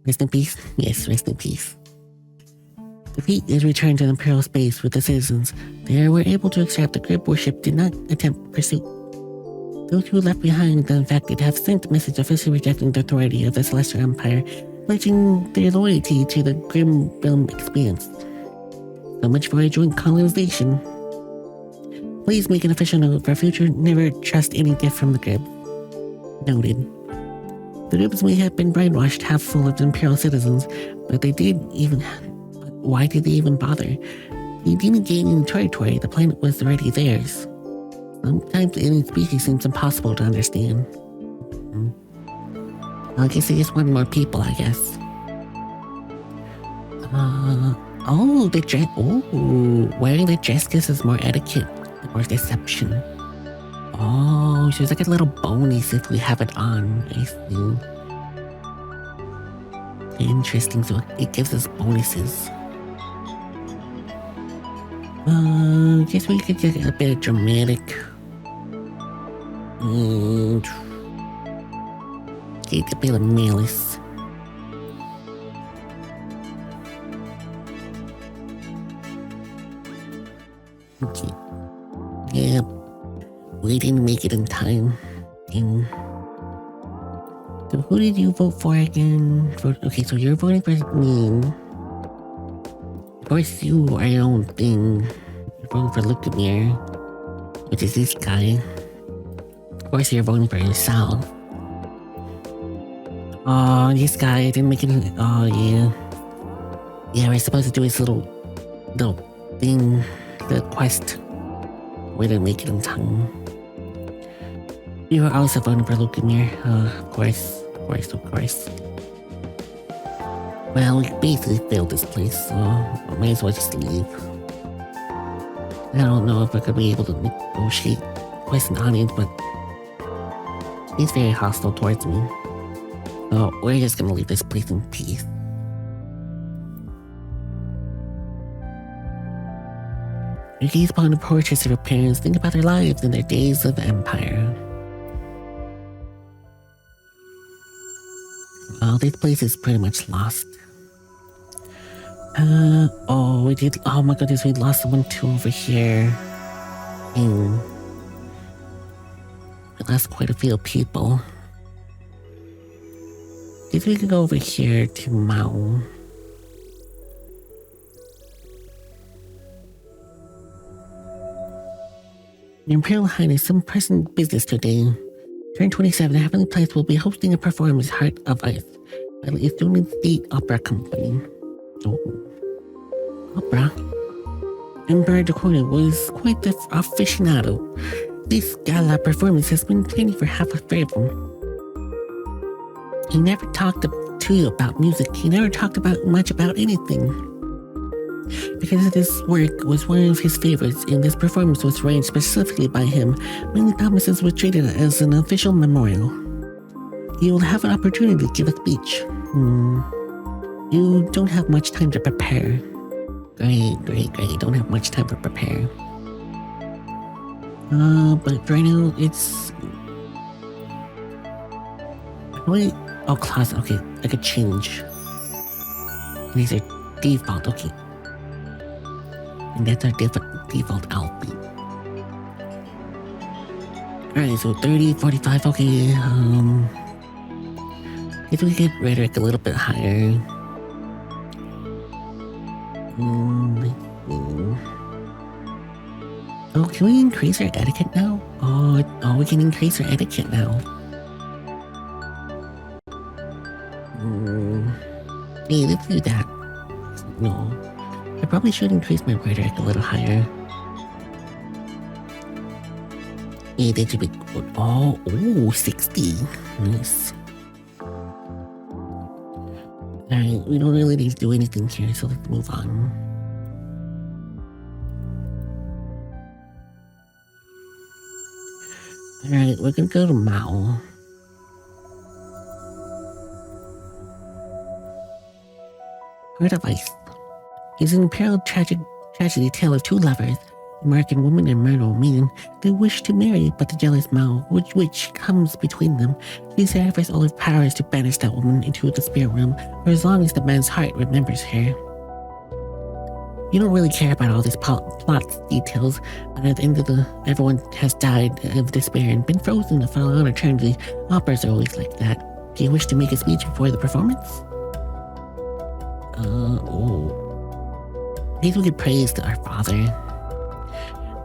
Rest in peace? Yes, rest in peace. The fleet is returned to Imperial space with the citizens. They were able to extract the Grib warship did not attempt pursuit. Those who left behind the infected have sent a message officially rejecting the authority of the Celestial Empire, pledging their loyalty to the Grim Realm Expanse. So much for a joint colonization. Please make an official note for future never trust any gift from the Grib. Noted. The Gribs may have been brainwashed half full of Imperial citizens, but why did they even bother? They didn't gain any territory, the planet was already theirs. Sometimes any species seems impossible to understand. I guess they just want more people, I guess. Wearing the dress gives us more etiquette, more deception. Oh, so there's like a little bonus if we have it on, I see. Interesting, so it gives us bonuses. I guess we could get a bit of dramatic. Get a bit of malice. Okay. Yeah, we didn't make it in time. So who did you vote for again? Okay, so you're voting for me. Of course, you are your own thing. You're voting for Lukemir, which is this guy. Of course, you're voting for yourself. Oh, this guy didn't make it. Oh, yeah. Yeah, we're supposed to do this little thing, the quest. We didn't make it in time. You were also voting for Lukemir. Of course. Well, we basically failed this place, so I might as well just leave. I don't know if we're gonna be able to negotiate with an audience, but he's very hostile towards me. So we're just gonna leave this place in peace. You gaze upon the portraits of your parents, think about their lives and their days of empire. Oh, this place is pretty much lost. Oh my goodness, we lost one too over here. We lost quite a few people. Guess we can go over here to Mao. Your Imperial Highness, some pressing business today. Turn 27, the Heavenly Place will be hosting a performance, Heart of Ice, by the Estonian State Opera Company. Oh. Opera? Emperor Dakota was quite the aficionado. This gala performance has been training for half a them. He never talked to you about music. He never talked much about anything. Because this work was one of his favorites, and this performance was arranged specifically by him, many promises were treated as an official memorial. You will have an opportunity to give a speech. You don't have much time to prepare. Great. Don't have much time to prepare. But right now, it's... Wait. Oh, class. Okay, I could change. These are default. Okay. And that's our default outfit. Alright, so 30, 45, okay, if we get rhetoric a little bit higher. Oh, can we increase our etiquette now? Oh, we can increase our etiquette now. Hey, let's do that. No. I probably should increase my rhetoric a little higher. Yeah, that should be good. Oh, 60. Nice. Alright, we don't really need to do anything here, so let's move on. Alright, we're gonna go to Mao. Heart of Ice is an imperial tragedy tale of two lovers, American woman and Myrtle man. They wish to marry, but the jealous Mao, which comes between them. She sacrifices all her powers to banish that woman into the spirit realm for as long as the man's heart remembers her. You don't really care about all these plot details, but at the end of everyone has died of despair and been frozen for long eternity. Operas are always like that. Do you wish to make a speech before the performance? Please we give praise to our father.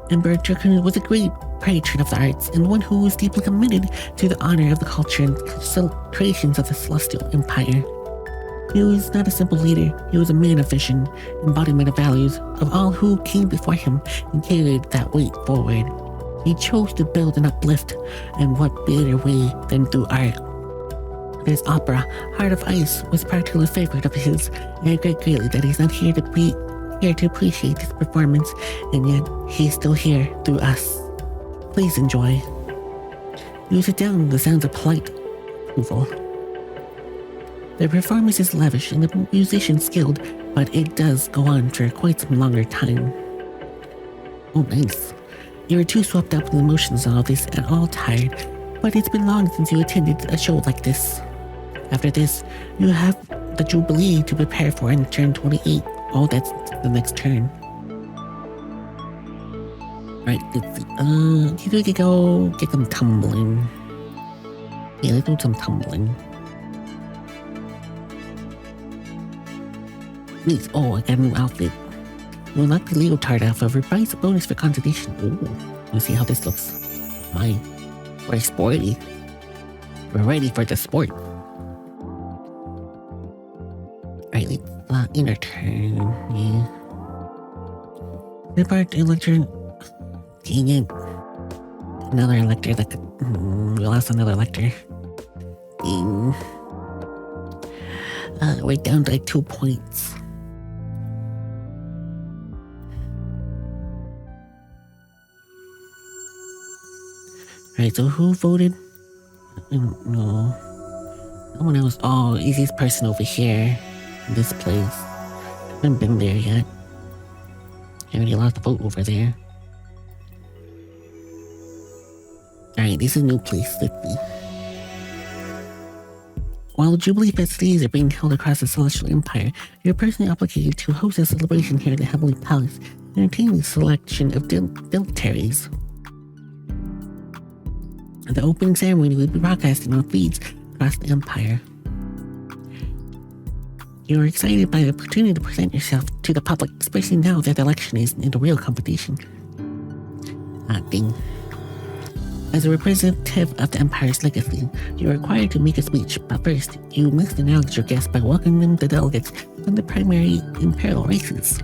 Emperor Turkun was a great patron of the arts and one who was deeply committed to the honor of the culture and creations of the Celestial Empire. He was not a simple leader, he was a man of vision, embodiment of values of all who came before him and carried that weight forward. He chose to build and uplift, and what better way than through art. His opera, Heart of Ice, was particularly a favorite of his, and I regret greatly that he's not here to appreciate his performance, and yet he's still here through us. Please enjoy. You sit down, the sounds of polite approval. The performance is lavish and the musician skilled, but it does go on for quite some longer time. Oh, nice. You were too swept up in the emotions of all this and all tired, but it's been long since you attended a show like this. After this, you have the Jubilee to prepare for in turn 28. Oh, that's the next turn. Right, let's see. We could go get some tumbling. Yeah, let's do some tumbling. Please, oh, I got a new outfit. You unlock the leotard outfit, rebuys a bonus for concentration. Ooh, let's see how this looks. My, we're sporty. We're ready for the sport. Alright, let's inner turn. Yeah. Repart elector. Dang it. Another elector that could. We lost another elector. Dang. We're down to like 2 points. Alright, so who voted? No. Someone else. Oh, easiest person over here. In this place. I haven't been there yet. I already lost the vote over there. Alright, this is a new place. Let's see. While Jubilee festivities are being held across the Celestial Empire, you're personally obligated to host a celebration here at the Heavenly Palace, entertaining a selection of dignitaries. The opening ceremony will be broadcasted on feeds across the Empire. You're excited by the opportunity to present yourself to the public, especially now that the election is in the real competition. Ding. As a representative of the Empire's legacy, you're required to make a speech, but first, you must acknowledge your guests by welcoming the delegates from the primary Imperial races.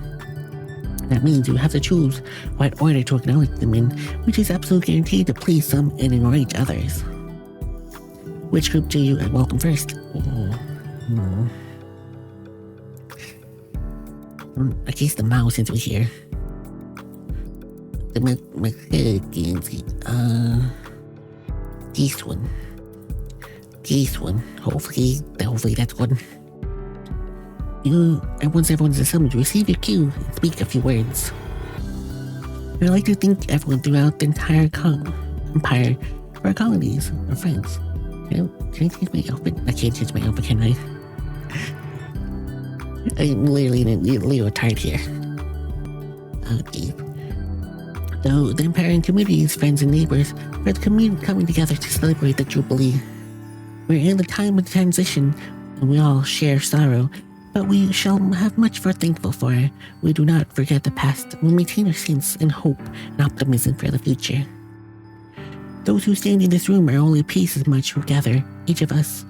That means you have to choose what order to acknowledge them in, which is absolutely guaranteed to please some and enrage others. Which group do you welcome first? I guess the mouse since we're here. The this one. Hopefully that's one. Once everyone's assembled, receive your cue and speak a few words. I like to thank everyone throughout the entire empire for our colonies, our friends. Can I change my outfit? I can't change my outfit, can I? I'm literally in a leotard here. Okay. So, the Empire community's friends and neighbors are the community coming together to celebrate the Jubilee. We're in the time of transition, and we all share sorrow, but we shall have much for thankful for. We do not forget the past. We maintain our sense and hope and optimism for the future. Those who stand in this room are only a piece as much together. Each of us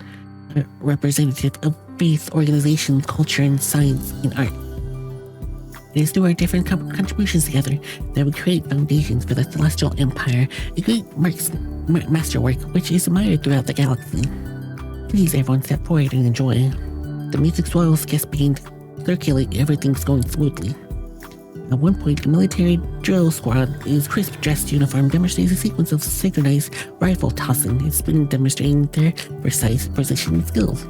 are representative of faith, organization, culture, and science and art. It is through our different contributions together that we create foundations for the Celestial Empire, a great masterwork which is admired throughout the galaxy. Please everyone step forward and enjoy. The music swells, guests begin to circulate, everything's going smoothly. At one point, the military drill squad is crisp dressed uniform demonstrates a sequence of synchronized rifle tossing and spinning, demonstrating their precise positioning skills.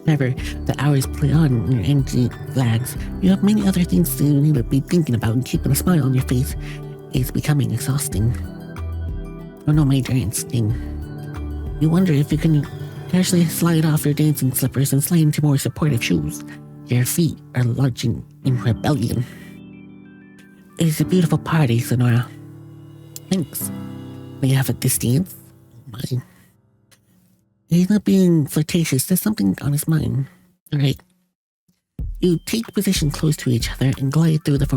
However, the hours play on and your energy lags. You have many other things you need to be thinking about, and keeping a smile on your face is becoming exhausting. Oh no, my giant sting. You wonder if you can casually slide off your dancing slippers and slide into more supportive shoes. Your feet are lodging in rebellion. It is a beautiful party, Sonora. Thanks. May you have a distance? Mine. He's not being flirtatious, there's something on his mind. Alright. You take position close to each other and glide through the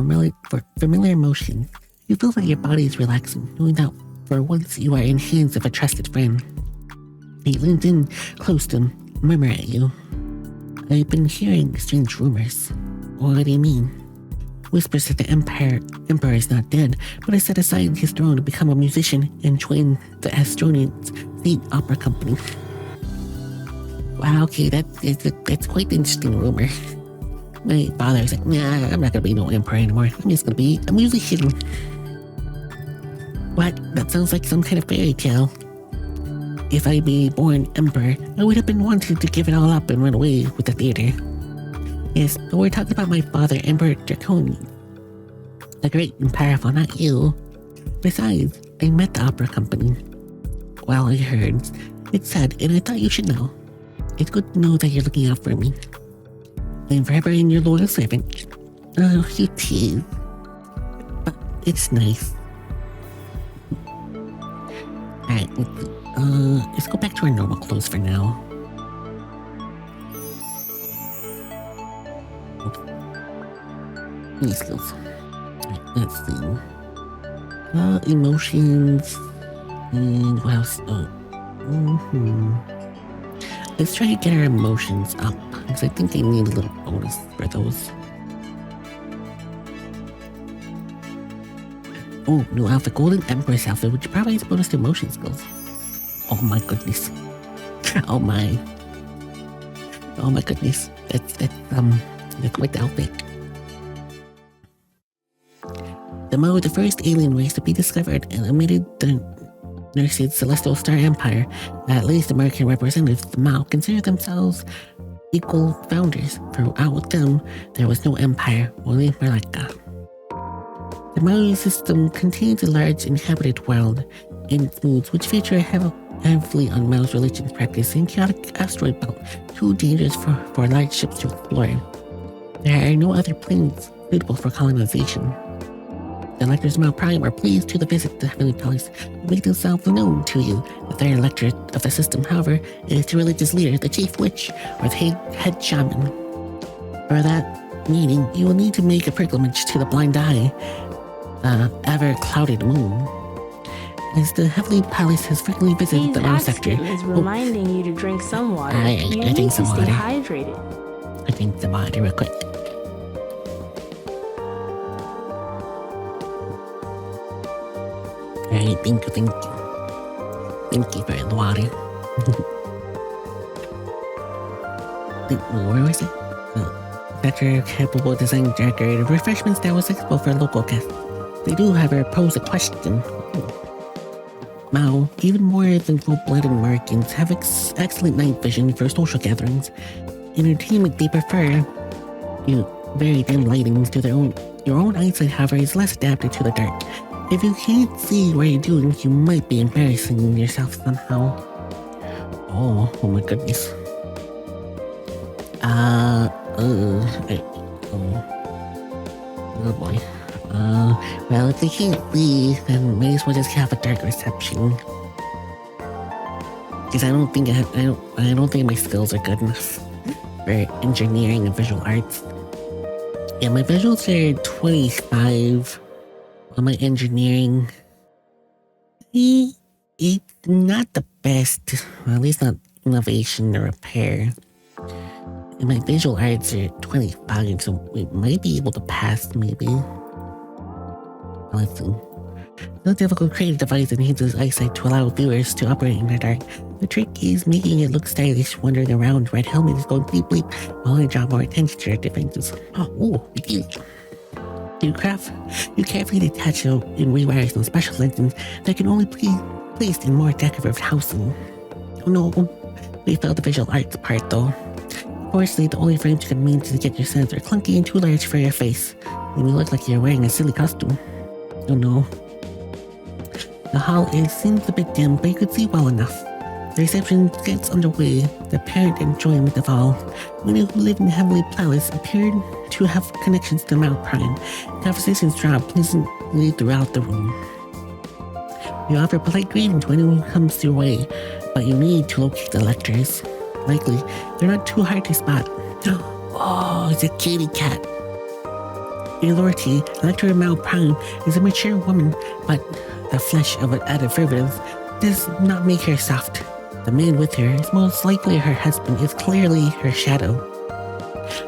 familiar motion. You feel like your body is relaxing, knowing that for once you are in hands of a trusted friend. He leans in close to murmur at you. I've been hearing strange rumors. What do you mean? Whispers that the Emperor is not dead, but has set aside his throne to become a musician and join the Astronians State Opera Company. Wow, okay, that's quite an interesting rumor. My father's like, nah, I'm not gonna be no emperor anymore. I'm just gonna be a musician. What? That sounds like some kind of fairy tale. If I'd be born emperor, I would have been wanting to give it all up and run away with the theater. Yes, but we're talking about my father, Emperor Draconian. The great and powerful, not you. Besides, I met the opera company. Well, I heard. It's sad, and I thought you should know. It's good to know that you're looking out for me. I'm forever in your loyal servant. Oh, you tease. But it's nice. Alright, let's go back to our normal clothes for now. Mini skills. Alright, let's see. Emotions. And what else? Let's try to get our emotions up, because I think I need a little bonus for those. Oh, new outfit, Golden Empress outfit, which probably has bonus to emotion skills. Oh my goodness. Oh my goodness. That's quite the outfit. The first alien race to be discovered and emitted the Nursed Celestial Star Empire. At least American representatives of the Mao consider themselves equal founders, for without them, there was no empire, only Malacca. The Maui system contains a large inhabited world in its moods which feature heavily on Mao's religious practice and chaotic asteroid belt, too dangerous for large ships to explore. There are no other planes suitable for colonization. The electors Mao Prime are pleased to visit the Heavenly Palace and make themselves known to you. The third electorate of the system, however, is the religious leader, the chief witch, or the head shaman. For that meeting, you will need to make a pilgrimage to the Blind Eye, the ever-clouded moon. As the Heavenly Palace has frequently visited the Mao sector, is reminding you to drink some water. I drink some water. Stay hydrated. I drink some water real quick. Alright, thank you. Thank you for the water. Where was it? Better capable design record. Refreshments that was accessible for local guests. They do, however, pose a question. Mao, even more than full-blooded Americans, have excellent night vision for social gatherings. Entertainment they prefer, very dim lighting to your own eyesight, however, is less adapted to the dark. If you can't see what you're doing, you might be embarrassing yourself somehow. Oh my goodness. Oh boy. Well, if they can't see, then may as well just have a dark reception. Because I don't think my skills are good enough for engineering and visual arts. Yeah, my visuals are 25. On my engineering, it's not the best, or at least not innovation or repair. And my visual arts are 25, so we might be able to pass, maybe. Let's see. No difficult creative device enhances eyesight to allow viewers to operate in the dark. The trick is making it look stylish, wandering around. Red helmet is going bleep bleep, while I draw more attention to your defenses. You carefully detach and rewire some special lenses that can only be placed in more decorative housing. Oh no, we failed the visual arts part though. Fortunately, the only frames you can manage to get your sense are clunky and too large for your face, and you look like you're wearing a silly costume. Oh no. The hall seems a bit dim, but you can see well enough. The reception gets underway. The apparent enjoyment of all. Women who live in the Heavenly Palace appeared to have connections to Mount Prime. Conversations drop pleasantly throughout the room. You offer polite greeting to anyone who comes your way, but you need to locate the electors. Likely, they're not too hard to spot. Oh, it's a kitty cat. In Lorty, Elector Mount Prime is a mature woman, but the flesh of an adversative does not make her soft. The man with her is most likely her husband, is clearly her shadow.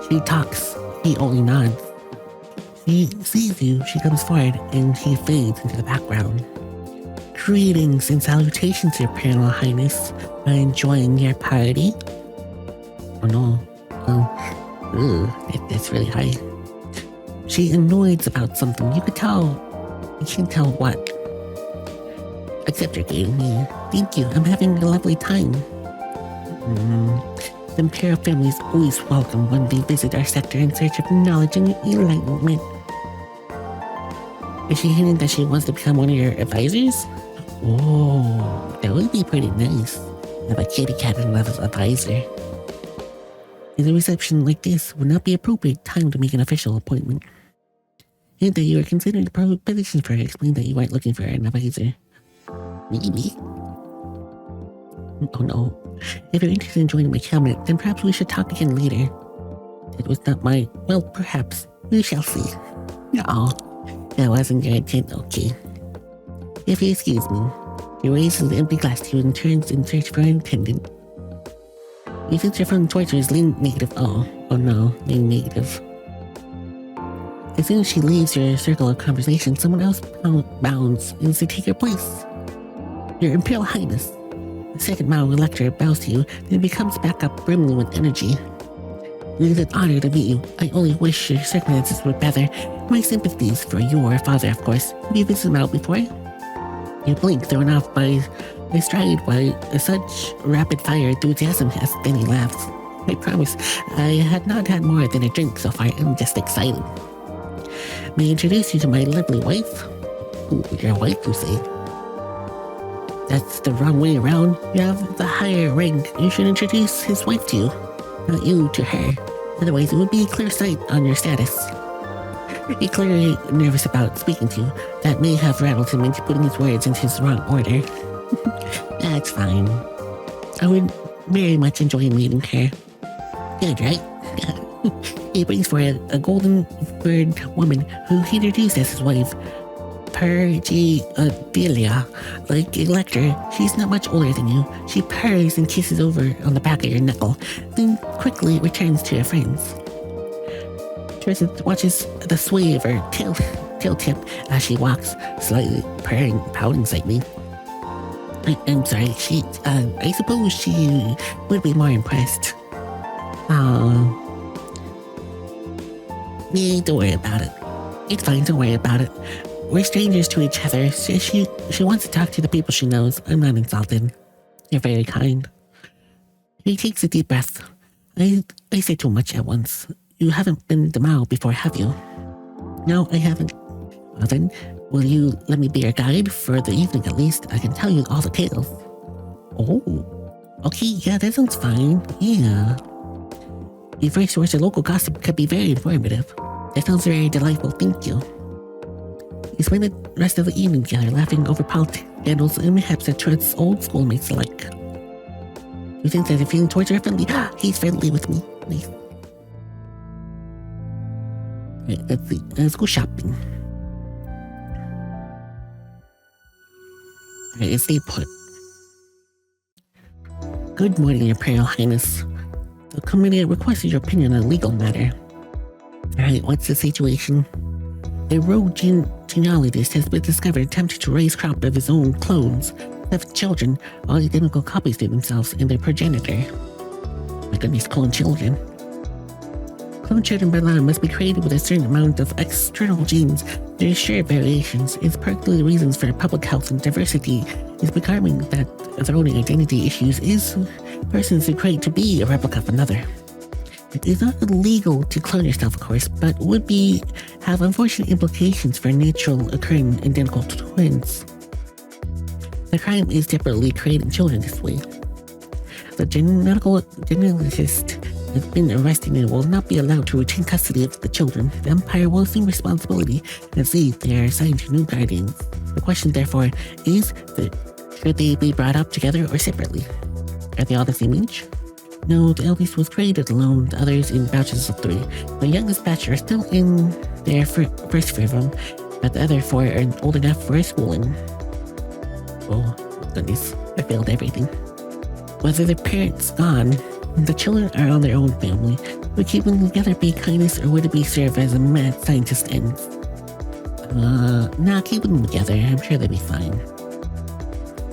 She talks, he only nods. She sees you, she comes forward, and he fades into the background. Greetings and salutations, Your Imperial Highness. Are you enjoying your party? Oh no. That's really high. She annoyed about something. You can't tell what. Except you're getting me. Thank you, I'm having a lovely time. The Imperial family is always welcome when they visit our sector in search of knowledge and enlightenment. Is she hinting that she wants to become one of your advisors? Oh, that would be pretty nice. Have a kitty cat as an advisor. In a reception like this would not be appropriate time to make an official appointment. Hint that you are considering the position for her. Explain that you aren't looking for an advisor. Maybe. Oh no. If you're interested in joining my cabinet, then perhaps we should talk again later. It was not my... Well, perhaps. We shall see. No, that wasn't your intent, okay. If you excuse me, he raises the empty glass to you and turns in search for an attendant. You think your phone torture lean negative. Oh no, lean negative. As soon as she leaves your circle of conversation, someone else bounds in to take her place. Your Imperial Highness. The second Mao Elector bows to you, then becomes back up brimming with energy. It is an honor to meet you. I only wish your circumstances were better. My sympathies for your father, of course. Have you visited Mao before? You blink, thrown off by his stride by such rapid-fire enthusiasm as then he laughs. I promise, I had not had more than a drink so far. I'm just excited. May I introduce you to my lovely wife? Ooh, your wife, you say? That's the wrong way around. You have the higher rank. You should introduce his wife to you, not you to her. Otherwise, it would be a clear sight on your status. He's clearly nervous about speaking to you. That may have rattled him into putting his words into his wrong order. That's fine. I would very much enjoy meeting her. Good, right? He brings for a golden-furred woman who he introduced as his wife. Delia, like a lector. She's not much older than you. She purrs and kisses over on the back of your knuckle, then quickly returns to her friends. Tristan watches the sway of her tail tip as she walks, slightly purring, pouting slightly. I'm sorry, I suppose she would be more impressed. Yeah, don't worry about it. It's fine, don't worry about it. We're strangers to each other. She wants to talk to the people she knows. I'm not insulted. You're very kind. He takes a deep breath. I say too much at once. You haven't been to Mao before, have you? No, I haven't. Well then, will you let me be your guide for the evening at least? I can tell you all the tales. Oh, okay, yeah, that sounds fine. Yeah. The first source of local gossip could be very informative. That sounds very delightful, thank you. We spend the rest of the evening together, laughing over politics, scandals, and mishaps that Tread's old schoolmates alike. You think that you're feeling towards her friendly? He's friendly with me. Nice. Alright, let's see. Let's go shopping. Alright, let's stay put. Good morning, Your Imperial Highness. The committee requested your opinion on a legal matter. Alright, what's the situation? A rogue genealogist has been discovered attempting to raise crop of his own clones, 7 children, all identical copies to themselves and their progenitor. My goodness, clone children. Clone children by law must be created with a certain amount of external genes. There are shared variations. It's partly the reasons for public health and diversity is becoming that throwing identity issues is persons who create to be a replica of another. It is not illegal to clone yourself, of course, but would have unfortunate implications for natural occurring identical twins. The crime is deliberately creating children this way. The genealogist has been arrested and will not be allowed to retain custody of the children. The Empire will assume responsibility and see if they are assigned to new guardians. The question, therefore, is should they be brought up together or separately? Are they all the same age? No, the eldest was created alone, the others in batches of 3. The youngest batch are still in their first room, but the other 4 are old enough for schooling. Oh, goodness, I failed everything. Whether their parents gone, the children are on their own family. Would keeping them together be kindness, or would it be serve as a mad scientist ends? Nah, keeping them together, I'm sure they'll be fine.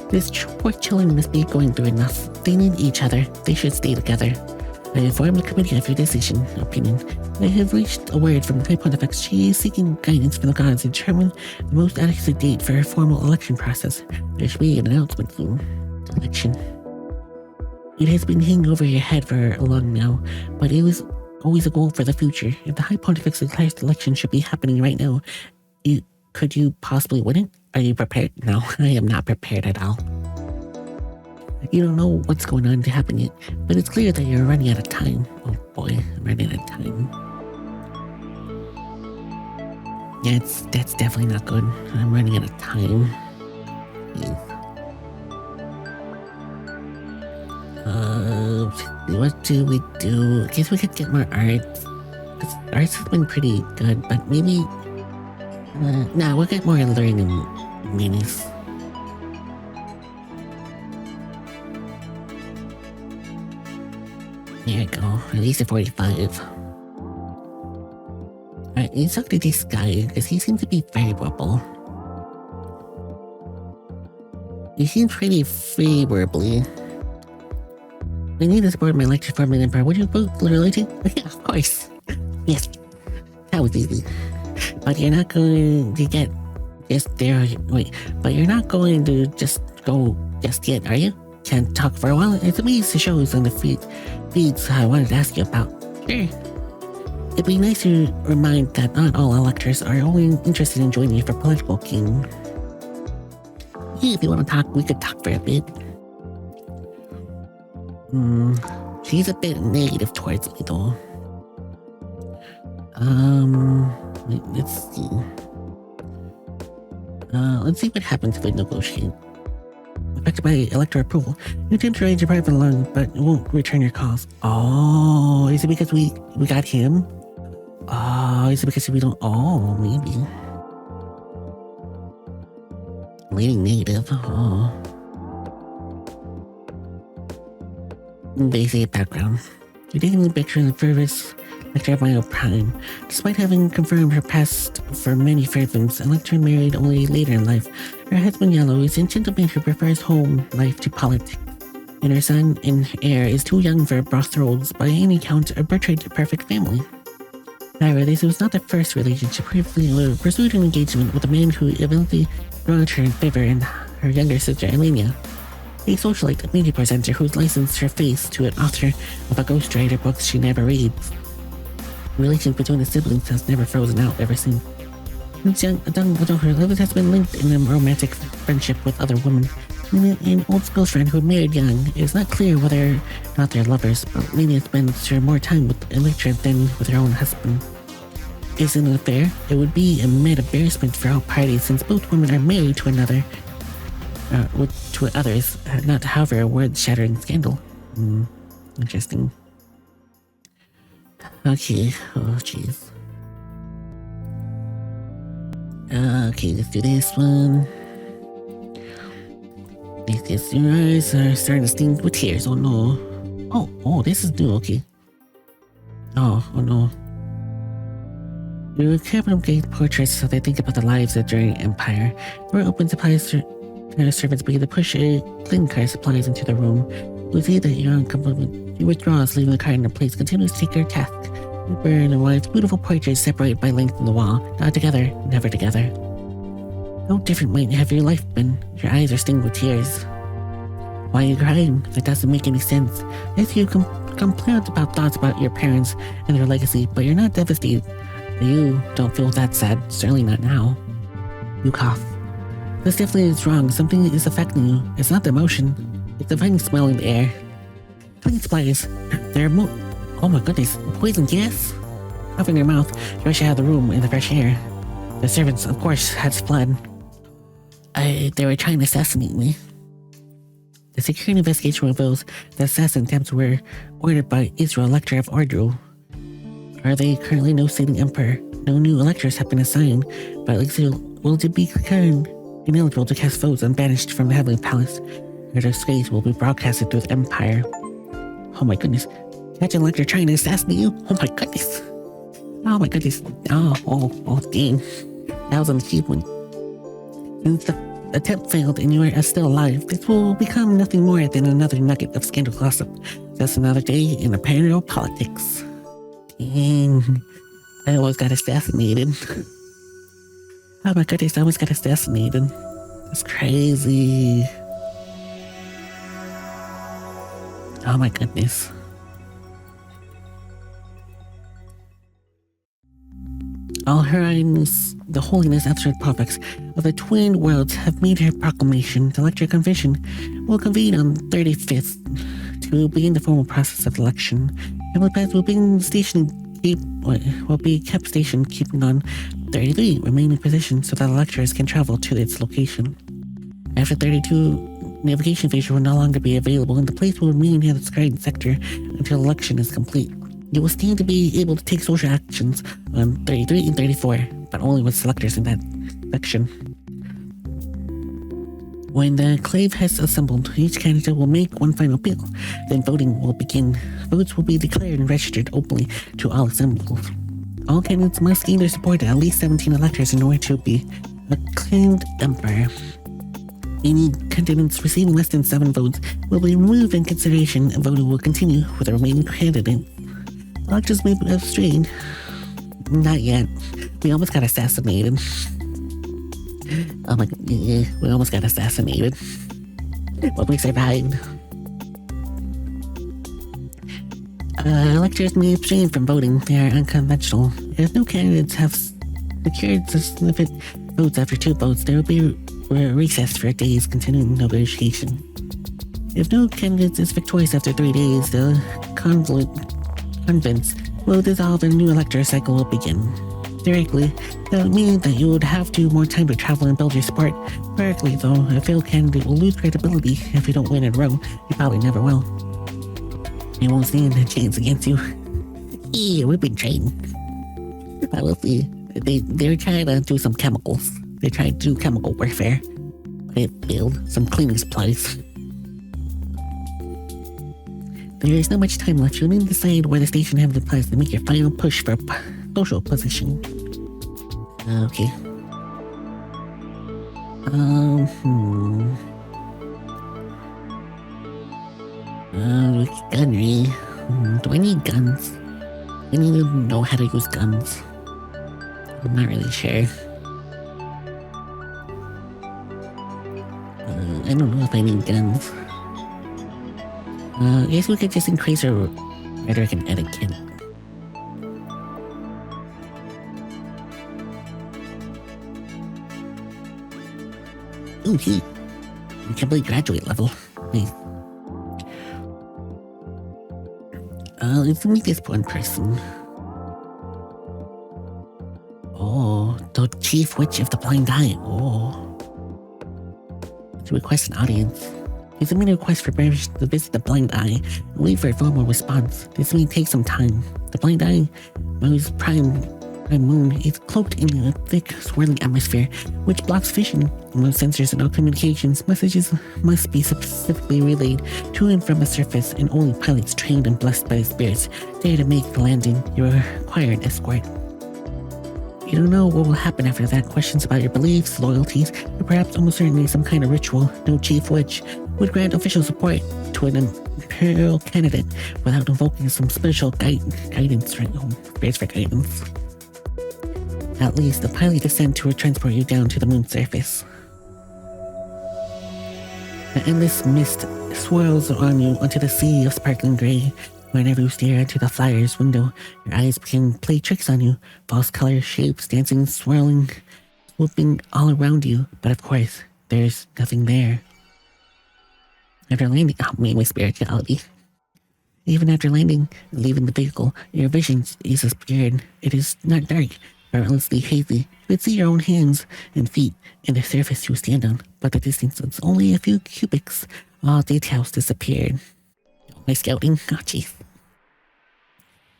These poor children must be going through enough. They need each other. They should stay together. I informed the committee of your opinion. I have reached a word from the High Pontifex. She is seeking guidance from the gods to determine the most adequate date for a formal election process. There should be an announcement soon. The election. It has been hanging over your head for a long now, but it was always a goal for the future. If the High Pontifex declares the election should be happening right now, could you possibly win it? Are you prepared? No, I am not prepared at all. You don't know what's going on to happen yet, but it's clear that you're running out of time. Oh boy, I'm running out of time. Yeah, that's definitely not good. I'm running out of time. Jeez. What do we do? I guess we could get more art. Art's has been pretty good, but maybe... nah, we'll get more learning minis. There we go, at least a 45. Alright, let's talk to this guy, because he seems to be favorable. He seems pretty favorably. I need to support my lecture for my emperor. Would you vote religion? Yeah, of course. Yes, that was easy. But you're not going to get Yes, there. Wait, but you're not going to just go just yet, are you? Can't talk for a while. It's amazing shows on the feeds I wanted to ask you about. Sure. It'd be nice to remind that not all electors are only interested in joining you for political gain. Yeah, if you want to talk, we could talk for a bit. She's a bit negative towards me though. Let's see. Let's see what happens if we negotiate. Affected by elector approval, you attempt to raise your private loan, but won't return your calls. Oh, is it because we got him? Oh, is it because we don't? Oh, maybe. Leading negative. Oh. Basic background. You're taking the picture in the service Lecter of my prime. Despite having confirmed her past for many fervents, Lecter married only later in life. Her husband Yellow is a gentleman who prefers home life to politics. And her son and heir is too young for brothels, by any count a portrait perfect family. However, this was not the first relationship. Previously pursued an engagement with a man who eventually brought her favor and her younger sister Elenia, a socialite media presenter who's licensed her face to an author of a ghostwriter books she never reads. The relationship between the siblings has never frozen out ever since. Since young adulthood, Lilith has been linked in a romantic friendship with other women. An old school friend who married young. It is not clear whether or not they're lovers, but Lania spends more time with Electra than with her own husband. Is it an affair? It would be a mad embarrassment for all parties since both women are married to another, to others, not however a word-shattering scandal. Interesting. Okay, oh jeez. Okay, let's do this one. Yes, your eyes are starting to sting with tears. Oh no. Oh, this is new. Okay. Oh no. You carefully create portraits so they think about the lives of during Empire. Door opens supplies servants begin to push a cleaning cart supplies into the room. You see that you're uncomfortable. She withdraws, leaving the cart in place, continues to take her task. Cooper and her wife's beautiful portraits separated by length in the wall. Not together, never together. How different might have your life been? Your eyes are stinged with tears. Why are you crying? That doesn't make any sense. Yes, you complain about thoughts about your parents and their legacy, but you're not devastated. You don't feel that sad, certainly not now. You cough. This definitely is wrong. Something is affecting you. It's not the emotion. It's the fine smell in the air. Clean supplies. They're oh my goodness, poison gas? Covering your mouth, you rush out of the room in the fresh air. The servants, of course, had fled. They were trying to assassinate me. The security investigation reveals that assassin attempts were ordered by Israel, Elector of Ordru. Are they currently no sitting emperor? No new electors have been assigned, but Elixir will be declared ineligible to cast votes and banished from the Heavenly Palace. Their disgrace will be broadcasted through the Empire. Oh my goodness. Catch an elector trying to assassinate you? Oh my goodness. Oh my goodness. Oh dang. That was an achievement. Since the attempt failed and you are still alive, this will become nothing more than another nugget of scandal gossip. Just another day in the parallel politics. And I almost got assassinated. Oh my goodness, I almost got assassinated. That's crazy. Oh my goodness. All Her Highness, the Holiness Absolute Prophets of the Twin Worlds have made her proclamation. The Elector Convention will convene on 35th to begin the formal process of election. Heavenly Path will be kept stationed, keeping on 33 remaining positions so that electors can travel to its location. After 32, navigation feature will no longer be available and the place will remain in its current sector until election is complete. You will stand to be able to take social actions on 33 and 34, but only with selectors in that section. When the clave has assembled, each candidate will make one final appeal. Then voting will begin. Votes will be declared and registered openly to all assembled. All candidates must gain their support at least 17 electors in order to be acclaimed emperor. Any candidates receiving less than 7 votes will be removed in consideration and voting will continue with the remaining candidates. Electors may be abstained. Not yet. We almost got assassinated. Oh my god, we almost got assassinated. But we survived. Electors may abstain from voting. They are unconventional. If no candidates have secured significant votes after 2 votes, there will be recess for a day's continuing negotiation. If no candidate is victorious after 3 days, the convents will dissolve and a new electoral cycle will begin. Theoretically, that would mean that you would have more time to travel and build your support. Practically, though, a failed candidate will lose credibility if you don't win in a row. You probably never will. They won't stand a chance against you. Yeah, we've been trained. But we'll see. They're trying to do some chemicals. They tried to do chemical warfare. But it failed. Some cleaning supplies. There is not much time left. You'll need to decide where the station have the plans to make your final push for social position. Okay. Gunnery. Do I need guns? I need to know how to use guns. I'm not really sure. I don't know if I need guns. I guess we could just increase our rhetoric and etiquette. Ooh, he complete graduate level. Nice. Let's meet this one person. Oh, the Chief Witch of the Blind Eye. Oh. To request an audience. You submit a request for permission to visit the Blind Eye and wait for a formal response. This may take some time. The Blind Eye, whose prime moon, is cloaked in a thick, swirling atmosphere, which blocks vision. Among sensors and all communications, messages must be specifically relayed to and from the surface, and only pilots trained and blessed by the spirits dare to make the landing. You require an escort. You don't know what will happen after that. Questions about your beliefs, loyalties, or perhaps almost certainly some kind of ritual. No Chief Witch would grant official support to an imperial candidate without invoking some spiritual guidance, right? Prayers for guidance. At least, the pilot is sent to transport you down to the moon's surface. The endless mist swirls on you onto the sea of sparkling gray. Whenever you stare into the flyer's window, your eyes begin to play tricks on you. False color shapes dancing, swirling, swooping all around you. But of course, there's nothing there. After landing, my spirituality. Even after landing and leaving the vehicle, your vision is obscured. It is not dark, but endlessly hazy. You could see your own hands and feet and the surface you stand on, but the distance is only a few cubics. All details disappeared. My scouting? Oh, jeez.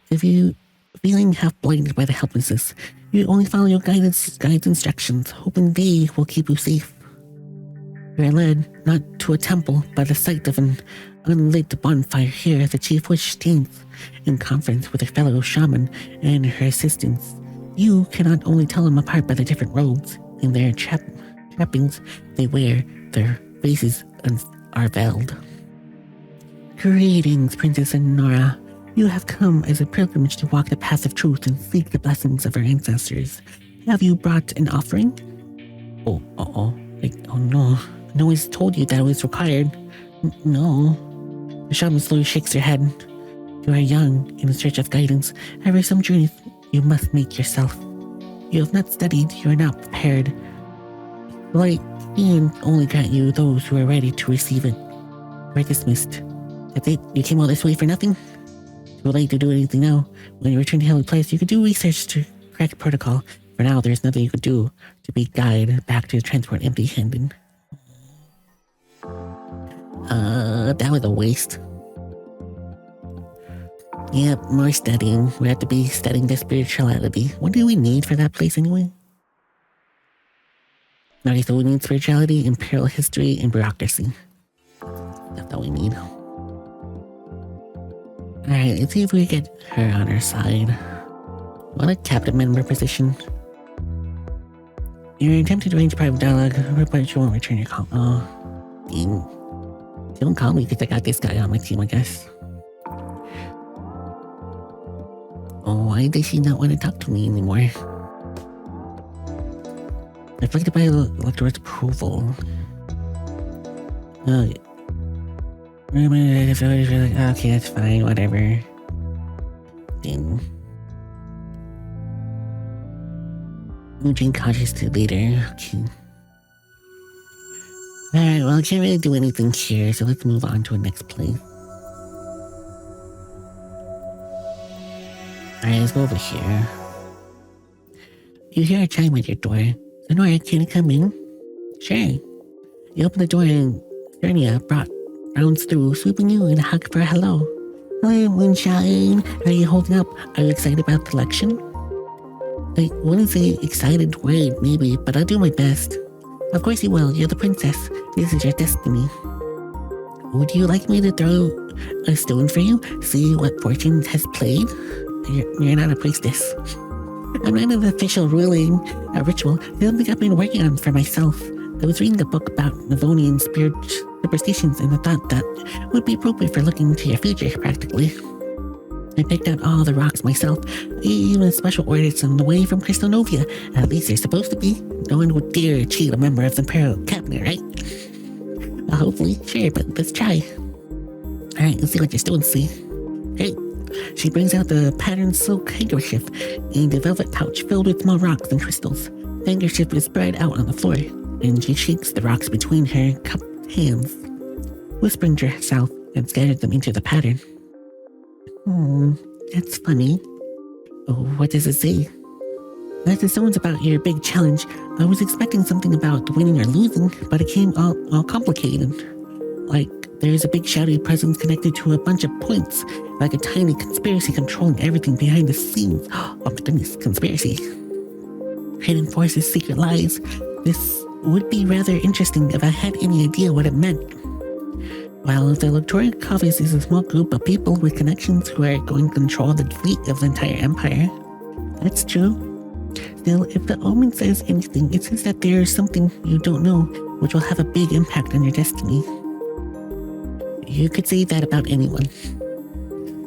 If you feeling half blinded by the helplessness, you only follow your guide's instructions, hoping they will keep you safe. You are led not to a temple, but the sight of an unlit bonfire. Here, the Chief Witch stands in conference with her fellow shaman and her assistants. You cannot only tell them apart by the different robes and their trappings they wear. Their faces are veiled. Greetings, Princess Zorana. You have come as a pilgrimage to walk the path of truth and seek the blessings of our ancestors. Have you brought an offering? Oh no. No one's told you that it was required. No. The shaman slowly shakes her head. You are young, in search of guidance. However, some journeys you must make yourself. You have not studied, you are not prepared. Light can only grant you those who are ready to receive it. You are dismissed. That's it? You came all this way for nothing? Too late to do anything now. When you return to Holy Place, you could do research to correct protocol. For now, there's nothing you could do to be guided back to the transport empty-handed. That was a waste. Yep, more studying. We have to be studying the spirituality. What do we need for that place anyway? Okay, so we need spirituality, imperial history, and bureaucracy. That's all we need. Alright, let's see if we get her on our side. What a captain member position. You're attempting to arrange private dialogue, but you won't return your call. Oh, dang. Don't call me because I got this guy on my team, I guess. Oh, why does she not want to talk to me anymore? I Reflected by electorate's approval. Okay, that's fine, whatever. Then moving consciously later. Okay. Alright, well, I can't really do anything here, so let's move on to the next place. Alright, let's go over here. You hear a chime at your door. Sonora, can you come in? Sure. You open the door and Zorana rounds through, swooping you in a hug for a hello. Hello, Moonshine. Are you holding up? Are you excited about the election? I wouldn't say excited word, maybe, but I'll do my best. Of course you will. You're the princess. This is your destiny. Would you like me to throw a stone for you? See what fortune has played? You're not a priestess. I'm not an official ruling ritual. It's something I've been working on for myself. I was reading a book about Navonian superstitions and I thought that would be appropriate for looking into your future, practically. I picked out all the rocks myself, even special ordered some away from Crystalnovia. At least they're supposed to be. No one would dare cheat a member of the Imperial Cabinet, right? Well, hopefully, sure, but let's try. Alright, let's see what your stones see. Great. She brings out the patterned silk handkerchief and a velvet pouch filled with small rocks and crystals. The handkerchief is spread out on the floor, and she shakes the rocks between her cupped hands, whispering to herself and scatters them into the pattern. That's funny. Oh, what does it say? That's the stones about your big challenge. I was expecting something about winning or losing, but it came all complicated. Like, there's a big shadowy presence connected to a bunch of points, like a tiny conspiracy controlling everything behind the scenes. Oh my goodness, conspiracy. Hidden forces, secret lies. This would be rather interesting if I had any idea what it meant. While the electoral office is a small group of people with connections who are going to control the fleet of the entire empire. That's true. Still, if the omen says anything, it says that there is something you don't know, which will have a big impact on your destiny. You could say that about anyone.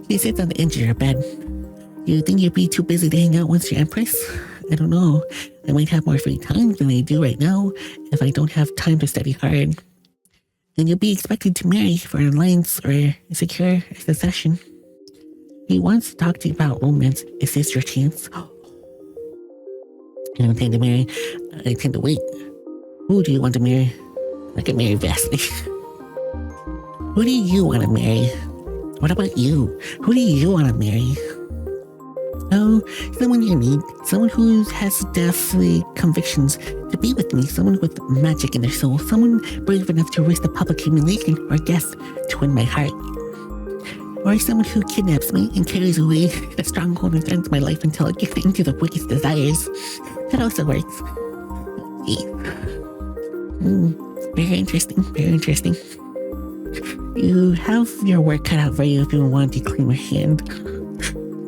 She sits on the edge of your bed. You think you'd be too busy to hang out once you're Empress? I don't know. I might have more free time than I do right now if I don't have time to study hard. And you'll be expected to marry for an alliance or secure a succession. He wants to talk to you about romance. Is this your chance? I don't tend to marry. I tend to wait. Who do you want to marry? I can marry Bsky. Who do you want to marry? What about you? Who do you want to marry? Oh, someone unique. Someone who has deathly convictions to be with me. Someone with magic in their soul. Someone brave enough to risk the public humiliation or death to win my heart. Or someone who kidnaps me and carries away the stronghold and ends my life until I give in to the wicked's desires. That also works. Very interesting, very interesting. You have your work cut out for you if you want to claim a hand.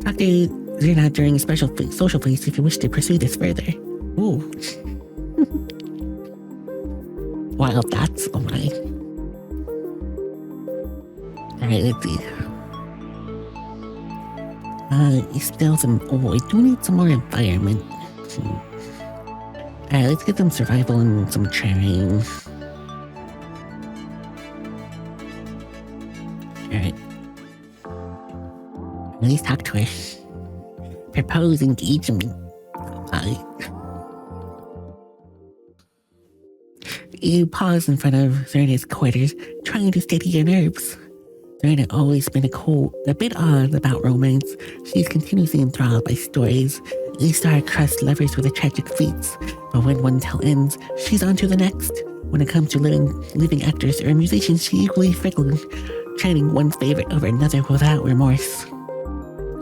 Talk to Zorana during a special social place if you wish to pursue this further. Ooh. Wild thoughts, oh my. Alright, let's see. Still some. Oh, I do need some more environment. Alright, let's get some survival and some training. Alright. At least talk to her. Propose engagement. You pause in front of Zorana's quarters, trying to steady your nerves. Zorana always been a bit odd about romance. She's continuously enthralled by stories. You star-crossed lovers with tragic feats, but when one tale ends, she's on to the next. When it comes to living actors or musicians, she's equally fickle, training one favorite over another without remorse.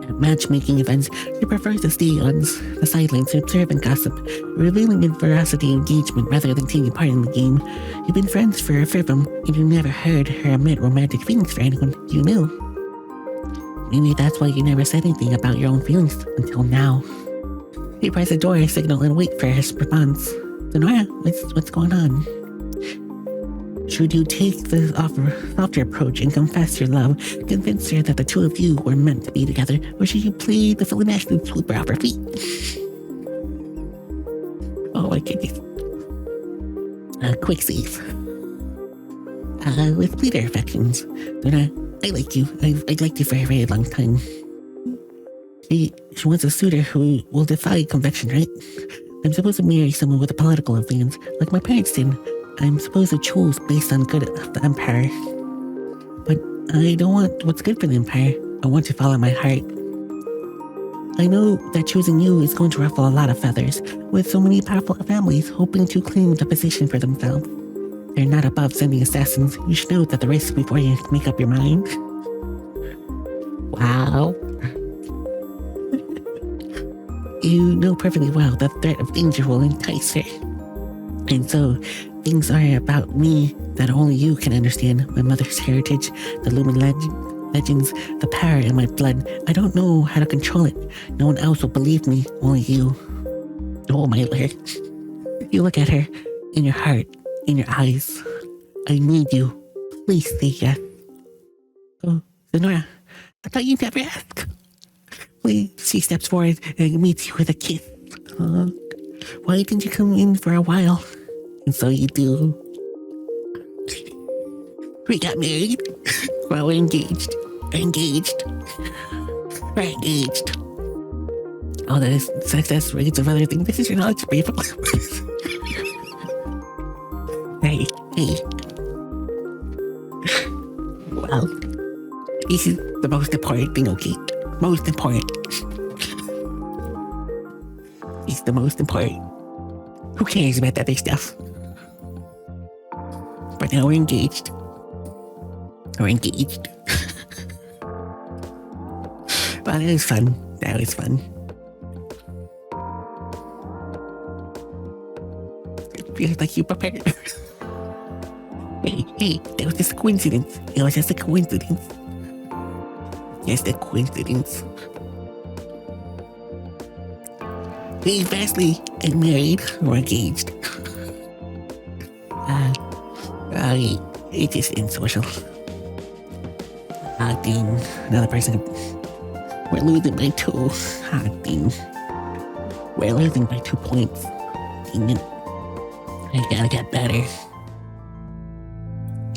At matchmaking events, she prefers to stay on the sidelines to observe and gossip, revealing in veracity engagement rather than taking part in the game. You've been friends for a firm, and you never heard her admit romantic feelings for anyone you knew. Maybe that's why you never said anything about your own feelings until now. You press the door signal and wait for her response. Sonora, what's going on? Should you take the softer approach and confess your love, convince her that the two of you were meant to be together, or should you play the financial sweeper off her feet? Oh my goodness. Quick save. With bleeder affections. Zorana, I like you. I've liked you for a very long time. She wants a suitor who will defy convection, right? I'm supposed to marry someone with a political advance, like my parents did. I'm supposed to choose based on good of the Empire. But I don't want what's good for the Empire. I want to follow my heart. I know that choosing you is going to ruffle a lot of feathers, with so many powerful families hoping to claim the position for themselves. They're not above sending assassins. You should know that the risk before you make up your mind. Wow. You know perfectly well the threat of danger will entice her. And so, things are about me that only you can understand. My mother's heritage, the Lumen legends, the power in my blood. I don't know how to control it. No one else will believe me, only you. Oh my lord. You look at her, in your heart, in your eyes. I need you. Please say yes. Oh, Zorana, I thought you'd never ask. Please, she steps forward and meets you with a kiss. Why didn't you come in for a while? And so you do. We got married. Well, we're engaged. We're engaged. We're engaged. All the success rates of other things. This is your knowledge, people. Hey. Well, this is the most important thing, okay? Most important. It's the most important. Who cares about the other stuff? But now we're engaged. We're engaged. Well, that was fun. That was fun. It feels like you prepared. Hey, that was just a coincidence. It was just a coincidence. Just a coincidence. Hey, Fastly, I'm married. We're engaged. It just ain't social. Dang. Another person. We're losing by 2. Dang. We're losing by 2 points. Dang it. I gotta get better.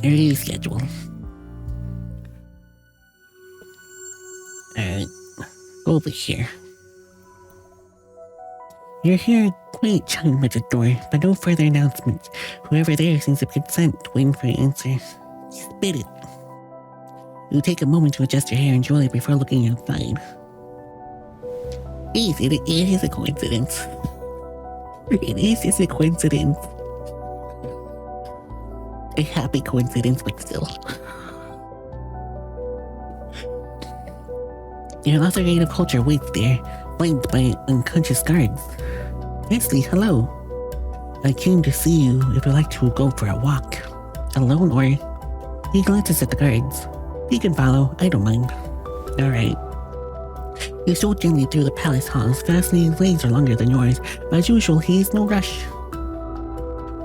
Early schedule. Alright. Go over here. You're here quite chime at the door, but no further announcements. Whoever there seems to consent, waiting for an answer. Spit it. You take a moment to adjust your hair and jewelry before looking outside. Yes, it is a coincidence. It is just a coincidence. A happy coincidence, but still. Your authoritative culture waits there, flanked by unconscious guards. Leslie, hello. I came to see you if you'd like to go for a walk. Alone or... He glances at the guards. He can follow, I don't mind. Alright. You stroll gently through the palace halls. Fastly's legs are longer than yours, but as usual, he's no rush.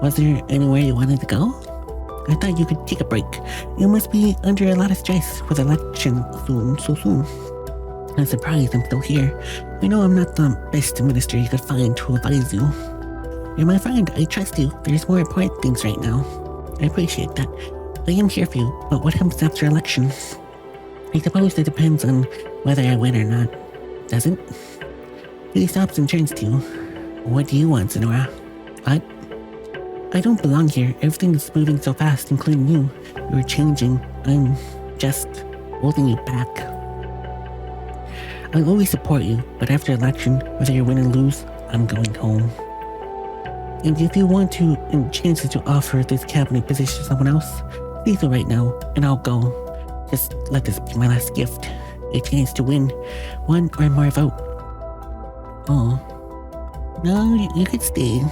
Was there anywhere you wanted to go? I thought you could take a break. You must be under a lot of stress with election so soon. I'm surprised I'm still here. I know I'm not the best minister you could find to advise you. You're my friend, I trust you. There's more important things right now. I appreciate that. I am here for you, but what comes after elections? I suppose it depends on whether I win or not. Does it? He stops and turns to you. What do you want, Zorana? What? I don't belong here. Everything's moving so fast, including you. You're changing. I'm just holding you back. I'll always support you, but after election, whether you win or lose, I'm going home. And if you want chances to offer this cabinet position to someone else, please do right now, and I'll go. Just let this be my last gift. A chance to win one or more vote. Oh. No, you could stay.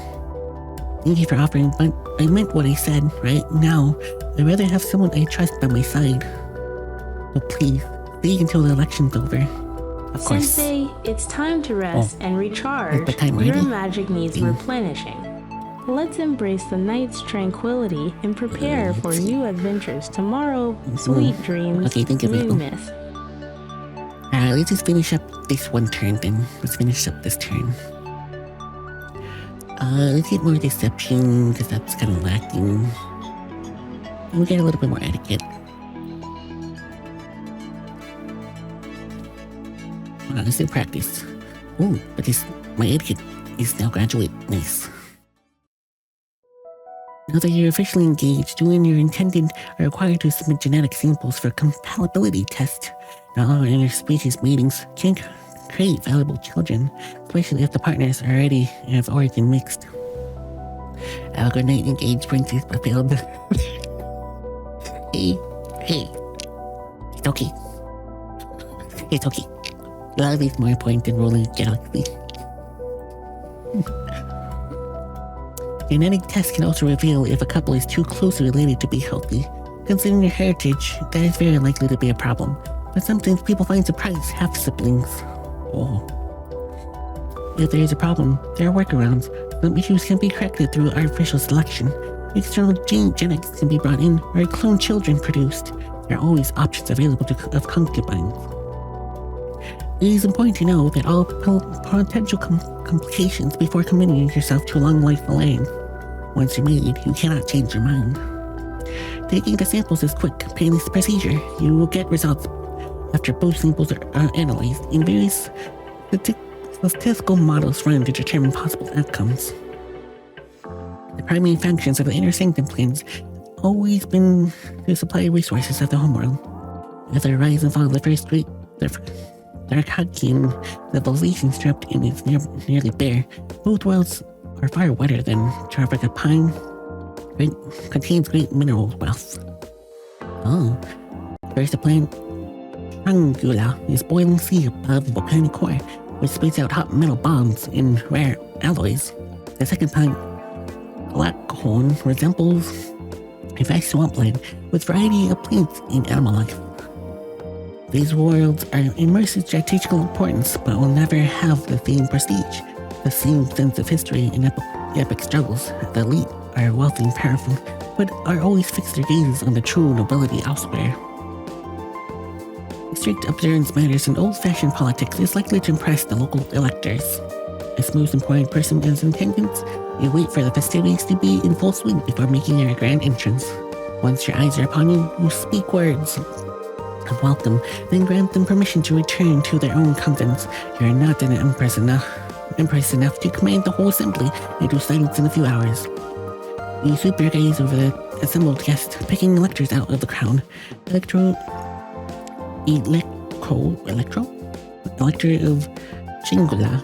Thank you for offering, but I meant what I said. Right now, I'd rather have someone I trust by my side. So please, stay until the election's over. Of course. Sensei, it's time to rest and recharge. Your magic needs replenishing. Let's embrace the night's tranquility and prepare for new adventures tomorrow. Sweet dreams. Okay, thank you, Moonmist. Let's just finish up this one turn then. Let's finish up this turn. Let's get more deception, because that's kind of lacking. And we get a little bit more etiquette. Let's do practice. Oh, but my etiquette is now graduate. Nice. Now that you're officially engaged, you and your intended are required to submit genetic samples for compatibility test. Not all interspecies matings can create valuable children, especially if the partners are already of origin mixed. Have a good night, engaged princess, but failed. Hey. It's okay. It's okay. Love is more important than ruling a galaxy. Genetic tests can also reveal if a couple is too closely related to be healthy. Considering your heritage, that is very likely to be a problem. But sometimes people find surprise half-siblings. Oh. If there is a problem, there are workarounds. Some issues can be corrected through artificial selection. External genetics can be brought in, or clone children produced. There are always options available of concubines. It is important to know that all potential complications before committing yourself to a long life alliance. Once you're married, you cannot change your mind. Taking the samples is quick, painless procedure. You will get results after both samples are analyzed in various statistical models run to determine possible outcomes. The primary functions of the inner sanctum plans always been to supply resources of the homeworld. As the rise and fall of the first great Darkhakian civilization stripped and is nearly bare, both worlds are far wetter than Charvaka Pine. Contains great mineral wealth. Oh, first the planet Angula is boiling sea above volcanic core, which spits out hot metal bombs in rare alloys. The second planet, Blackhorn, resembles a vast swampland with variety of plants and animal life. These worlds are immersed in strategical importance, but will never have the same prestige, the same sense of history and epic struggles. The elite are wealthy and powerful, but are always fixed their gazes on the true nobility elsewhere. Strict observance matters and old-fashioned politics is likely to impress the local electors. As most important person is in attendance, you wait for the festivities to be in full swing before making your grand entrance. Once your eyes are upon you, you speak words of welcome, then grant them permission to return to their own convents. You are not an empress enough to command the whole assembly into silence in a few hours. You sweep your gaze over the assembled guests, picking electors out of the crowd. Elector of Chingula.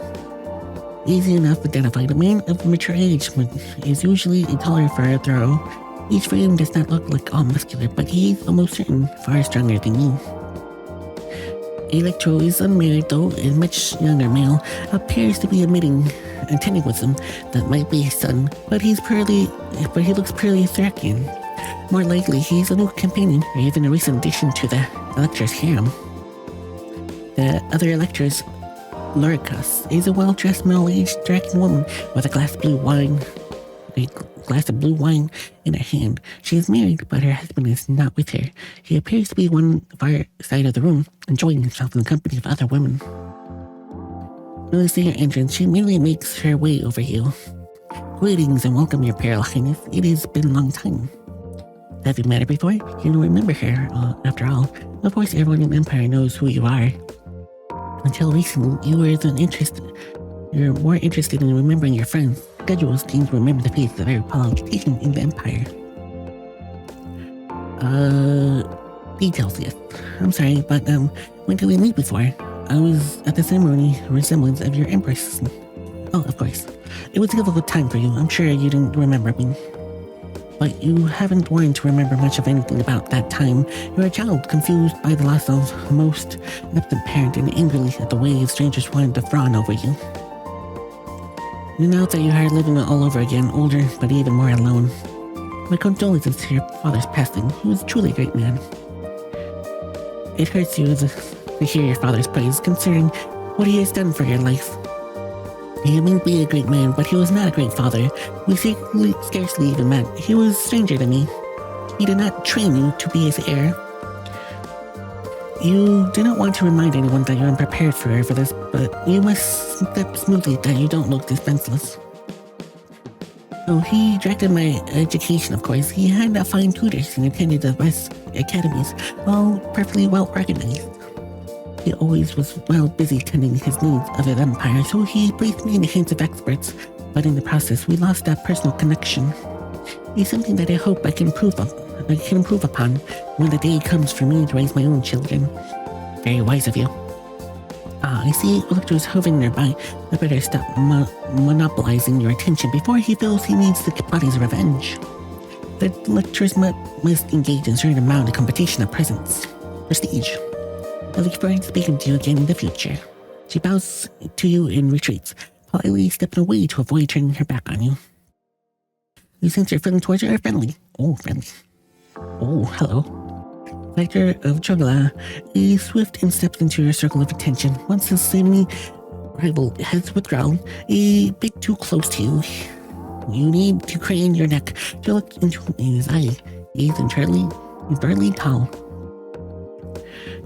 Easy enough to identify. The man of mature age is usually a taller, far throw. Each frame does not look like all muscular, but he is almost certain far stronger than you. Electro is unmarried, though a much younger male, appears to be attending with them. That might be his son, but he looks purely Thracian. More likely, he's a new companion, or even a recent addition to the Elector's harem. The other Elector's Luricus is a well-dressed middle-aged Thracian woman with a glass of blue wine in her hand. She is married, but her husband is not with her. He appears to be one far side of the room, enjoying himself in the company of other women. Noticing your entrance, she immediately makes her way over you. Greetings and welcome, your Imperial Highness. It has been a long time. Have you met her before? You don't remember her, after all. Of course, everyone in the Empire knows who you are. Until recently, you were you're more interested in remembering your friends. Schedules seem to remember the faces of every politician in the Empire. Details, yes. I'm sorry, but, when did we meet before? I was at the ceremony resemblance of your Empress. Oh, of course. It was a difficult time for you. I'm sure you didn't remember me. But you haven't wanted to remember much of anything about that time. You're a child, confused by the loss of most absent parent and angrily at the way strangers wanted to fawn over you. Now that you are living all over again, older, but even more alone. My condolences to your father's passing. He was truly a great man. It hurts you to hear your father's praise, considering what he has done for your life. He may be a great man, but he was not a great father. We scarcely even met. He was a stranger to me. He did not train you to be his heir. You do not want to remind anyone that you're unprepared for this, but you must step smoothly that you don't look defenseless. Oh, he directed my education, of course. He had fine tutors and attended the best academies, all perfectly well organized. He always was well busy tending his needs of his empire, so he placed me in the hands of experts. But in the process, we lost that personal connection. It's something that I hope I can improve upon when the day comes for me to raise my own children. Very wise of you. I see Electro's hovering nearby. I better stop monopolizing your attention before he feels he needs to plot his revenge. The lecturers must engage in a certain amount of competition of presence. Prestige. I look forward to speaking to you again in the future. She bows to you and retreats, politely stepping away to avoid turning her back on you. You sense your feeling towards her are friendly. Oh, friendly. Oh, hello. Lector of Chogla is swift and steps into your circle of attention. Once his seemingly rival has withdrawn a bit too close to you, you need to crane your neck to look into his eye. He is entirely tall.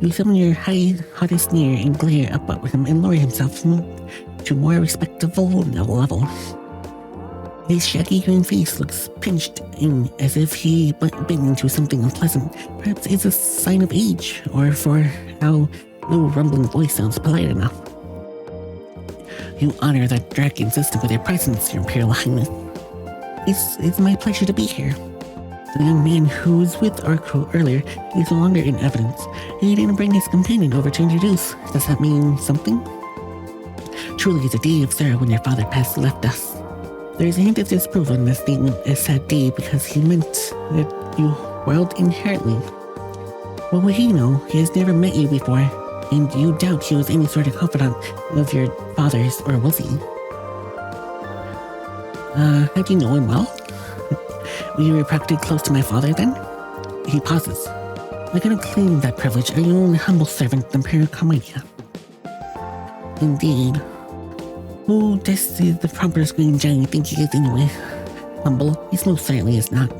You summon your hottest sneer and glare up at him and lower himself to more respectable level. His shaggy green face looks pinched in as if he bitten into something unpleasant. Perhaps it's a sign of age, or for how no rumbling voice sounds polite enough. You honor that dragon system with your presence, Your Imperial Highness. It's my pleasure to be here. The young man who was with our crew earlier is no longer in evidence. He didn't bring his companion over to introduce. Does that mean something? Truly, it's a day of sorrow when your father left us. There's a hint of disapproval in this statement, a sad day, because he meant that you whirled inherently. What would he know? He has never met you before, and you doubt he was any sort of confidant of your father's, or was he? How do you know him well? We were practically close to my father then? He pauses. I cannot claim that privilege. I am only humble servant, the Imperial Commedia. Indeed. Who this is the proper green giant you think he is anyway? Humble? He most certainly is not.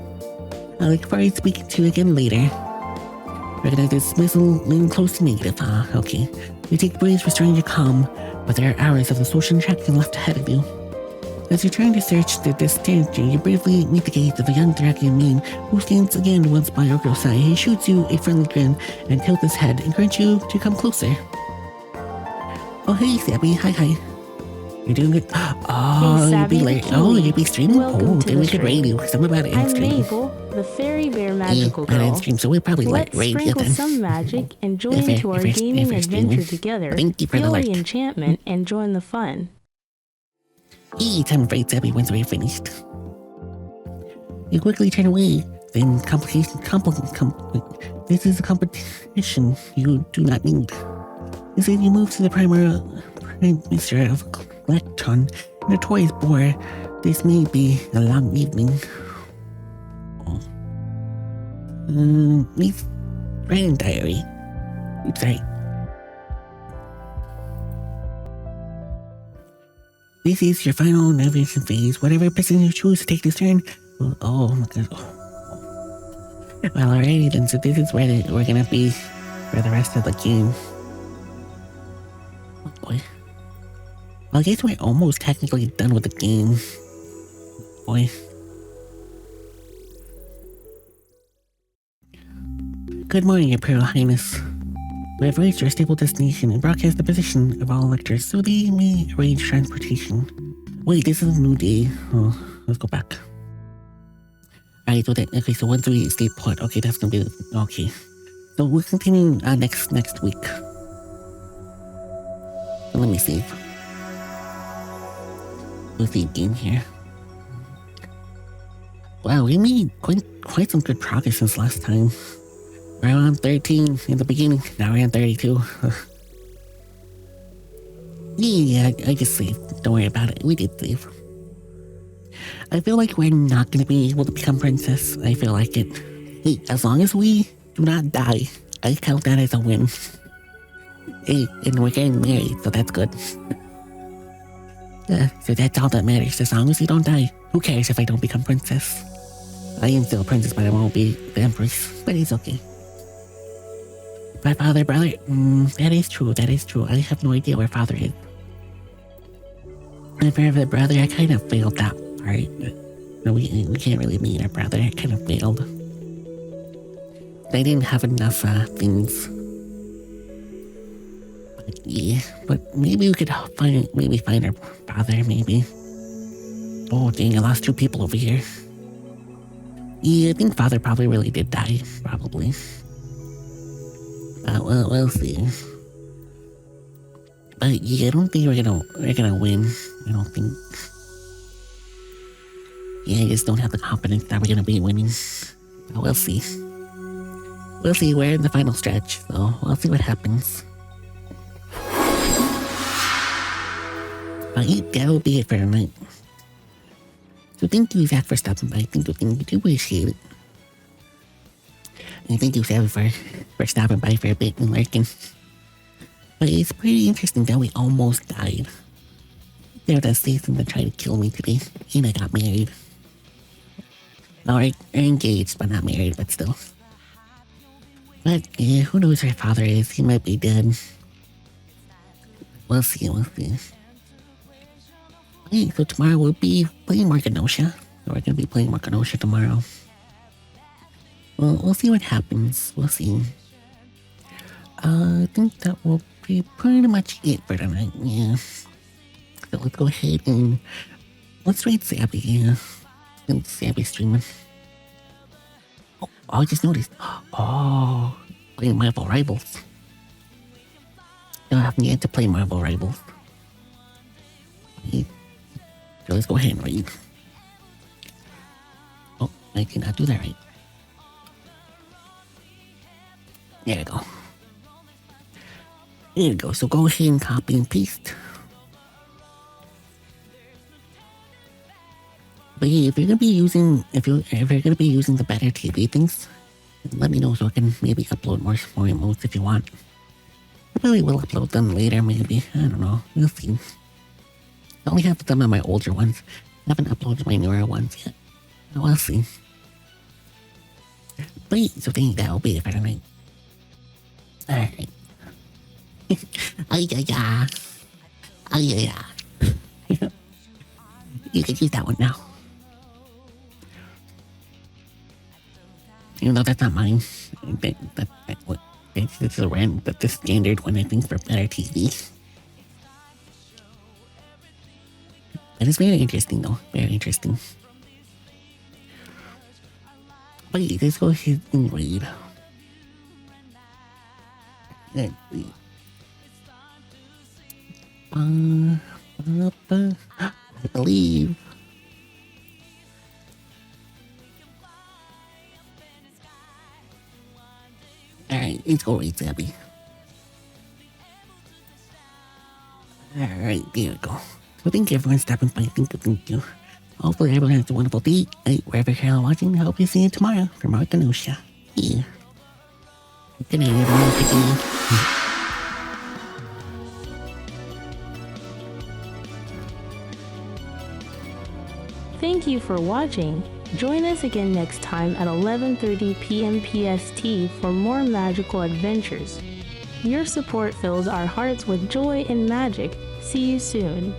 I look forward to speaking to you again later. Recognize this dismissal leaning close to negative. Okay. You take breaks restoring your calm, but there are hours of the social interaction left ahead of you. As you're trying to search the distance, you bravely meet the gaze of a young dragon man who stands again once by your girl's side. He shoots you a friendly grin and tilts his head, encouraging you to come closer. Oh hey, Sabby. Hi. You're doing good. Oh, hey, you'd be late. Oh, you'd be streaming? Welcome then we could raid you. Something about it in stream. I'm Mabel, the fairy bear magical girl. In stream, so we'll probably Let's raid you sprinkle then. some magic and join into our gaming adventure together. Thank you for Feel the the enchantment and join the fun. Time for Sabby once we're finished. You quickly turn away. Then this is a competition you do not need. Instead, you move to the primary minister of Electron, and the toys bore. This may be a long evening. Please write in diary. Oops, sorry. This is your final navigation phase. Whatever person you choose to take this turn. Oh my god. Well, alrighty then. So this is where we're gonna be for the rest of the game. Oh boy. Well, I guess we're almost technically done with the game. Boy. Good morning, Imperial Highness. We have reached our stable destination and broadcast the position of all electors so they may arrange transportation. Wait, this is a new day. Oh, let's go back. Alright, so once we stay put, okay, that's gonna be, okay. So we'll continue next week. So let me save. We'll see again here. Wow, we made quite some good progress since last time. We're on 13 in the beginning, now we're on 32. Yeah, I just saved. Don't worry about it, we did save. I feel like we're not gonna be able to become princess. I feel like it. Hey, as long as we do not die, I count that as a win. Hey, and we're getting married, so that's good. Yeah, so that's all that matters. As long as you don't die, who cares if I don't become princess? I am still a princess, but I won't be the empress. But it's okay. My father, brother, that is true. I have no idea where father is. And for the brother, I kind of failed that part. no, we can't really meet our brother. It kind of failed. I didn't have enough things. But yeah, but maybe we could find our brother, maybe. Oh dang, I lost 2 people over here. Yeah, I think father probably really did die, probably. Well, we'll see. But yeah, I don't think we're gonna win. I don't think. Yeah, I just don't have the confidence that we're gonna be winning. But we'll see. We'll see. We're in the final stretch, so we'll see what happens. But yeah, that will be it for tonight. So thank you, Zach, for stopping by. Thank you, appreciate it. And thank you, Savvy, for stopping by for a bit and lurking. But it's pretty interesting that we almost died. There was Jason that tried to kill me today, and I got married. Or engaged, but not married, but still. But yeah, who knows where father is? He might be dead. We'll see. Hey, so tomorrow we'll be playing more Glacia. So we're gonna be playing more Glacia tomorrow. Well, we'll see what happens. We'll see. I think that will be pretty much it for tonight, yeah. So let's go ahead and let's raid Sabby, yeah. Since Sabby's streaming. Oh, I just noticed. Oh, playing Marvel Rivals. Don't have yet to play Marvel Rivals. Okay. So let's go ahead and raid. Oh, I did not do that right. There you go. There you go. So go ahead and copy and paste. But yeah, if you're gonna be using the better TV things, let me know so I can maybe upload more emotes if you want. I probably will upload them later, maybe. I don't know. We'll see. I only have some of my older ones. I haven't uploaded my newer ones yet. So we'll see. But yeah, so I think that'll be it for tonight. Alright. Ay. You can use that one now. Even though that's not mine. This is the standard one, I think, for better TV. That is very interesting, though. Very interesting. But yeah, let's go ahead and raid. Let's see. I believe. Alright, let's go raid Zabby. Alright, there we go. So thank you everyone stopping by. Thank you. Hopefully everyone has a wonderful day. Wherever you're watching, I hope you see you tomorrow for more Glacia. Yeah. Good night everyone. Thank you for watching. Join us again next time at 11:30 p.m. PST for more magical adventures. Your support fills our hearts with joy and magic. See you soon.